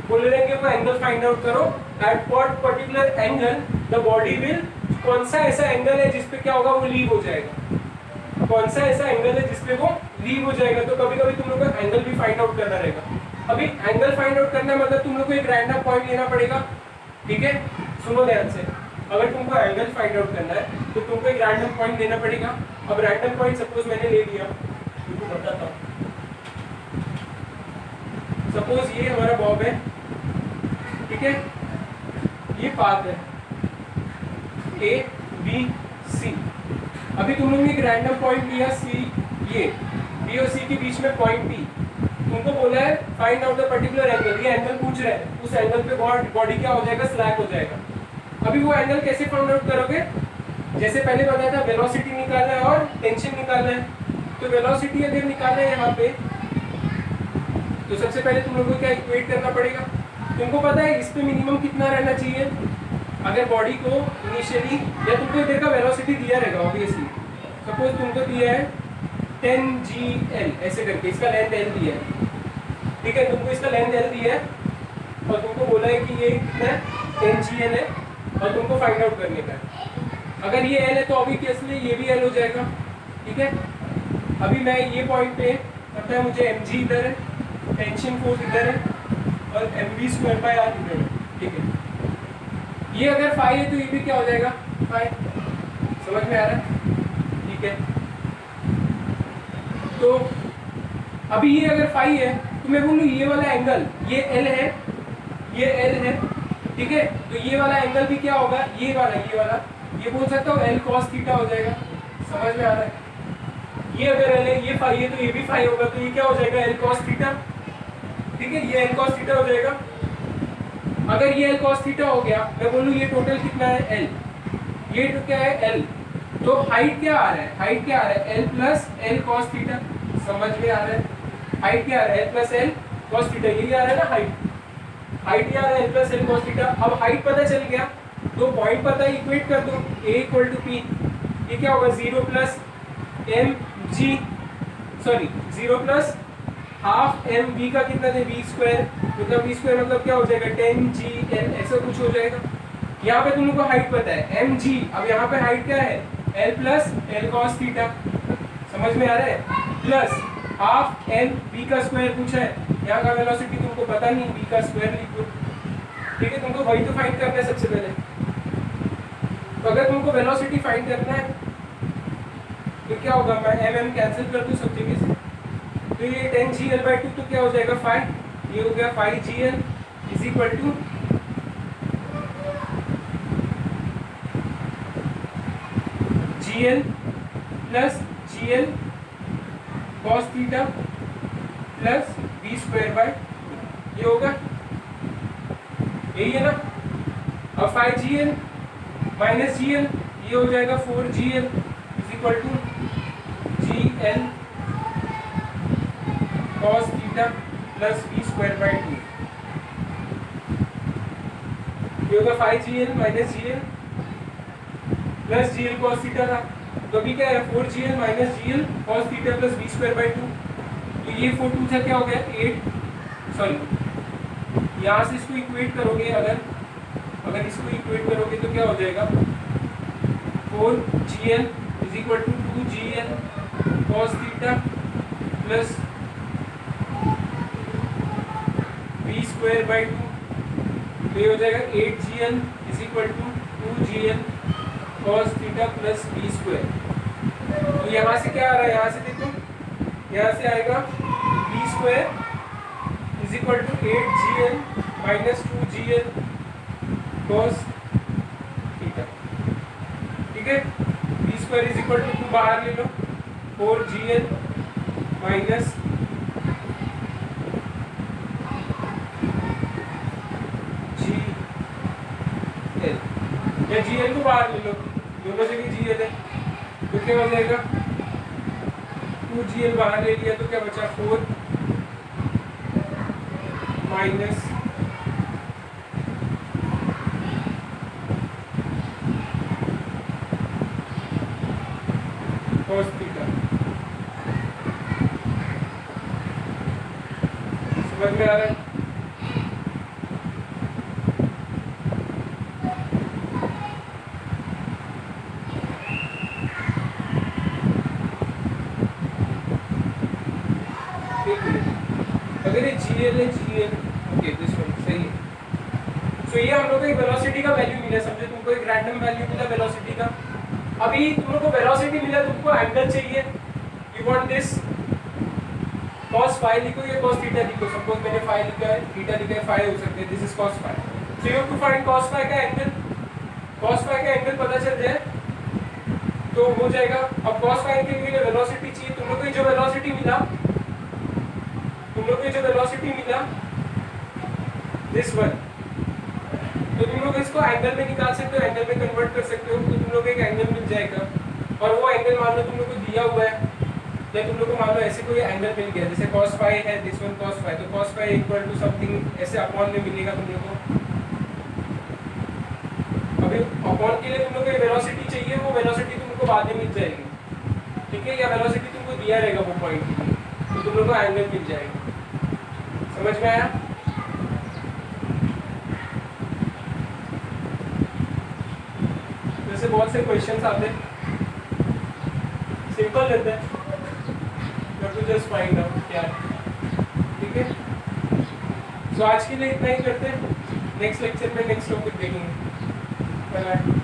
बोल रहे हैं कि वो एंगल फाइंड आउट करो, at what particular angle the body will, कौन सा ऐसा एंगल है जिसपे क्या होगा वो लीव हो जाएगा, कौन सा ऐसा एंगल है जिसपे वो लीव हो जाएगा। तो कभी कभी तुम लोग को एंगल भी फाइंड आउट करना रहेगा। अभी एंगल फाइंड आउट करना मतलब तुम लोग को एक रैंडम पॉइंट लेना पड़ेगा। ठीक है, सुनो ध्यान से, अगर तुमको एंगल फाइंड आउट करना है तो तुमको एक रैंडम पॉइंट लेना पड़ेगा। अब रैंडम पॉइंट सपोज मैंने ले लिया, तुमको बताता हूँ। सपोज ये हमारा बॉब है, ठीक है, ये पाथ है ए बी सी। अभी तुम लोग ने एक रैंडम पॉइंट लिया सी, ये बी और सी के बीच में पॉइंट बी, तुमको बोला है find out the particular angle. ये एंगल पूछ रहा है, उस एंगल पे बॉडी क्या हो जाएगा, स्लैक हो जाएगा। अभी वो एंगल कैसे फाइंड आउट करोगे, जैसे पहले बताया था वेलोसिटी निकालना है और टेंशन निकालना है। तो वेलोसिटी अगर निकालना है यहाँ पे, तो सबसे पहले तुम लोगों को क्या इक्वेट करना पड़ेगा। तुमको पता है इस पे मिनिमम कितना रहना चाहिए, अगर बॉडी को इनिशियली, या तुमको इधर का वेलोसिटी दिया रहेगा ऑब्वियसली। सपोज तुमको दिया है 10 GL ऐसे करके, इसका लेंथ L दिया है, ठीक है, तुमको इसका लेंथ L दिया है और तुमको बोला है कि ये कितना है 10 GL है और तुमको फाइंड आउट करने का है। अगर ये L है तो ऑब्वियसली ये भी L हो जाएगा। ठीक है, अभी मैं ये पॉइंट पे पता है मुझे mg इधर है, टेंशन फोर्स इधर है और mv² बाय r इधर है। ठीक है, ये अगर फाई है तो ये भी क्या हो जाएगा फाई। समझ में आ रहा है? ठीक है, तो अभी ये अगर फाई है तो मैं बोलूँ ये वाला एंगल, ये L है, ये L है, ठीक है, तो ये वाला एंगल भी क्या होगा, ये वाला ये बोल सकता हूँ L cos थीटा हो जाएगा। समझ में आ रहा है? ये अगर L है, ये फाई है तो ये भी फाई होगा, तो ये क्या हो जाएगा L cos थीटा। ठीक है, ये L cos थीटा हो जाएगा। अगर ये L cos थीटा हो गया, मैं बोलूँ ये टोटल कितना है L, ये तो क्या है L, तो हाइट क्या आ रहा है, हाइट क्या आ रहा है L plus L cos theta. समझ में आ रहा है? हाइट क्या आ रहा है L plus L cos theta, यही आ रहा है ना हाइट, हाइट क्या आ रहा है L plus L cos theta. अब हाइट पता चल गया तो पॉइंट पता है, इक्वेट कर दो A इक्वल टू P, ये क्या होगा 0 plus mg, sorry 0 plus half mv का कितना थे v², मतलब v² मतलब क्या हो जाएगा 10gl ऐसा कुछ हो जाएगा। यहाँ पे तुम लोग को हाइट पता है mg, अब यहाँ पे हाइट क्या है L plus L cos theta. समझ में आ रहा है? प्लस हाफ m v का स्क्वायर पूछा है, यहाँ का वेलोसिटी तुमको पता नहीं, v का स्क्वायर लिख दो। ठीक है, तुमको वही तो फाइंड करना है सबसे पहले। तो अगर तुमको वेलोसिटी फाइंड करना है तो क्या होगा, मैं mm कैंसिल कर दूँ सब जगह से, तो ये 10gl/2 तो क्या हो जाएगा 5, ये हो गया 5gl is equal to gl plus gl cos theta plus v²/2, ये होगा, यही है ना। अब 5gl माइनस gl, ये हो जाएगा 4gl is equal to g GL cos theta plus v square by 2, ये होगा 5GL minus GL plus GL cos theta था, तो अभी क्या है 4GL minus GL cos theta plus v square by 2, तो ये 4 2 से क्या हो गया 8, सॉरी यहाँ से इसको इक्वेट करोगे, अगर इसको इक्वेट करोगे तो क्या हो जाएगा 4GL is equal to 2GL cos theta plus v square by 2, तो ये हो जाएगा 8GL is equal to 2GL cos theta plus v square. तो यहाँ से क्या आ रहा है, यहाँ से देखो, यहाँ से आएगा v square is equal to 8GL minus 2GL cos theta, ठीक है। v square is equal to 2 बाहर ले लो, 4GL माइनस या GL को बाहर ले लो, दोनों जगह GL है, तो क्या हो जाएगा 2GL बाहर ले लिया तो क्या बचा 4 माइनस cos थीटा। समझ में आ रहा है? अगर ये GL है GL, ओके दिस वन सही है। सो ये हम लोग को एक वेलोसिटी का वैल्यू मिला, समझे, तुमको एक रैंडम वैल्यू मिला वेलोसिटी का। अभी तुम लोग को वेलोसिटी मिला, तुमको एंगल चाहिए, you want this cos phi लिखो या cos थीटा लिखो, सपोज मैंने phi लिखा है, थीटा लिखा है, phi हो सकते हैं, this is cos phi। So you have to find cos phi का एंगल, cos phi का एंगल पता चल जाए तो हो जाएगा। अब cos phi के लिए वेलोसिटी चाहिए, तुम लोग को जो वेलोसिटी मिला, दिस वन, तो तुम लोग इसको एंगल में निकाल सकते हो, एंगल में कन्वर्ट कर सकते हो, तो तुम लोग एक एंगल मिल जाएगा। और वो एंगल मान लो तुम लोग को दिया हुआ है, या तुम लोग को मान लो ऐसे कोई एंगल मिल गया, जैसे cos phi है, दिस वन cos phi, तो cos phi equal to something ऐसे अपॉन में मिलेगा तुम लोग को। अभी अपॉन के लिए तुम लोग को वेलोसिटी चाहिए, वो वेलोसिटी तुमको बाद में मिल जाएगी, ठीक है, या वेलोसिटी तुमको दिया रहेगा वो पॉइंट के लिए, तो तुम लोग को एंगल मिल जाएगा। समझ में आया? जैसे बहुत से क्वेश्चंस आते हैं, सिंपल रहते हैं, टू जस्ट फाइंड आउट क्या है, ठीक है। सो आज के लिए इतना ही करते हैं, नेक्स्ट लेक्चर में नेक्स्ट टॉपिक देखेंगे। Bye bye.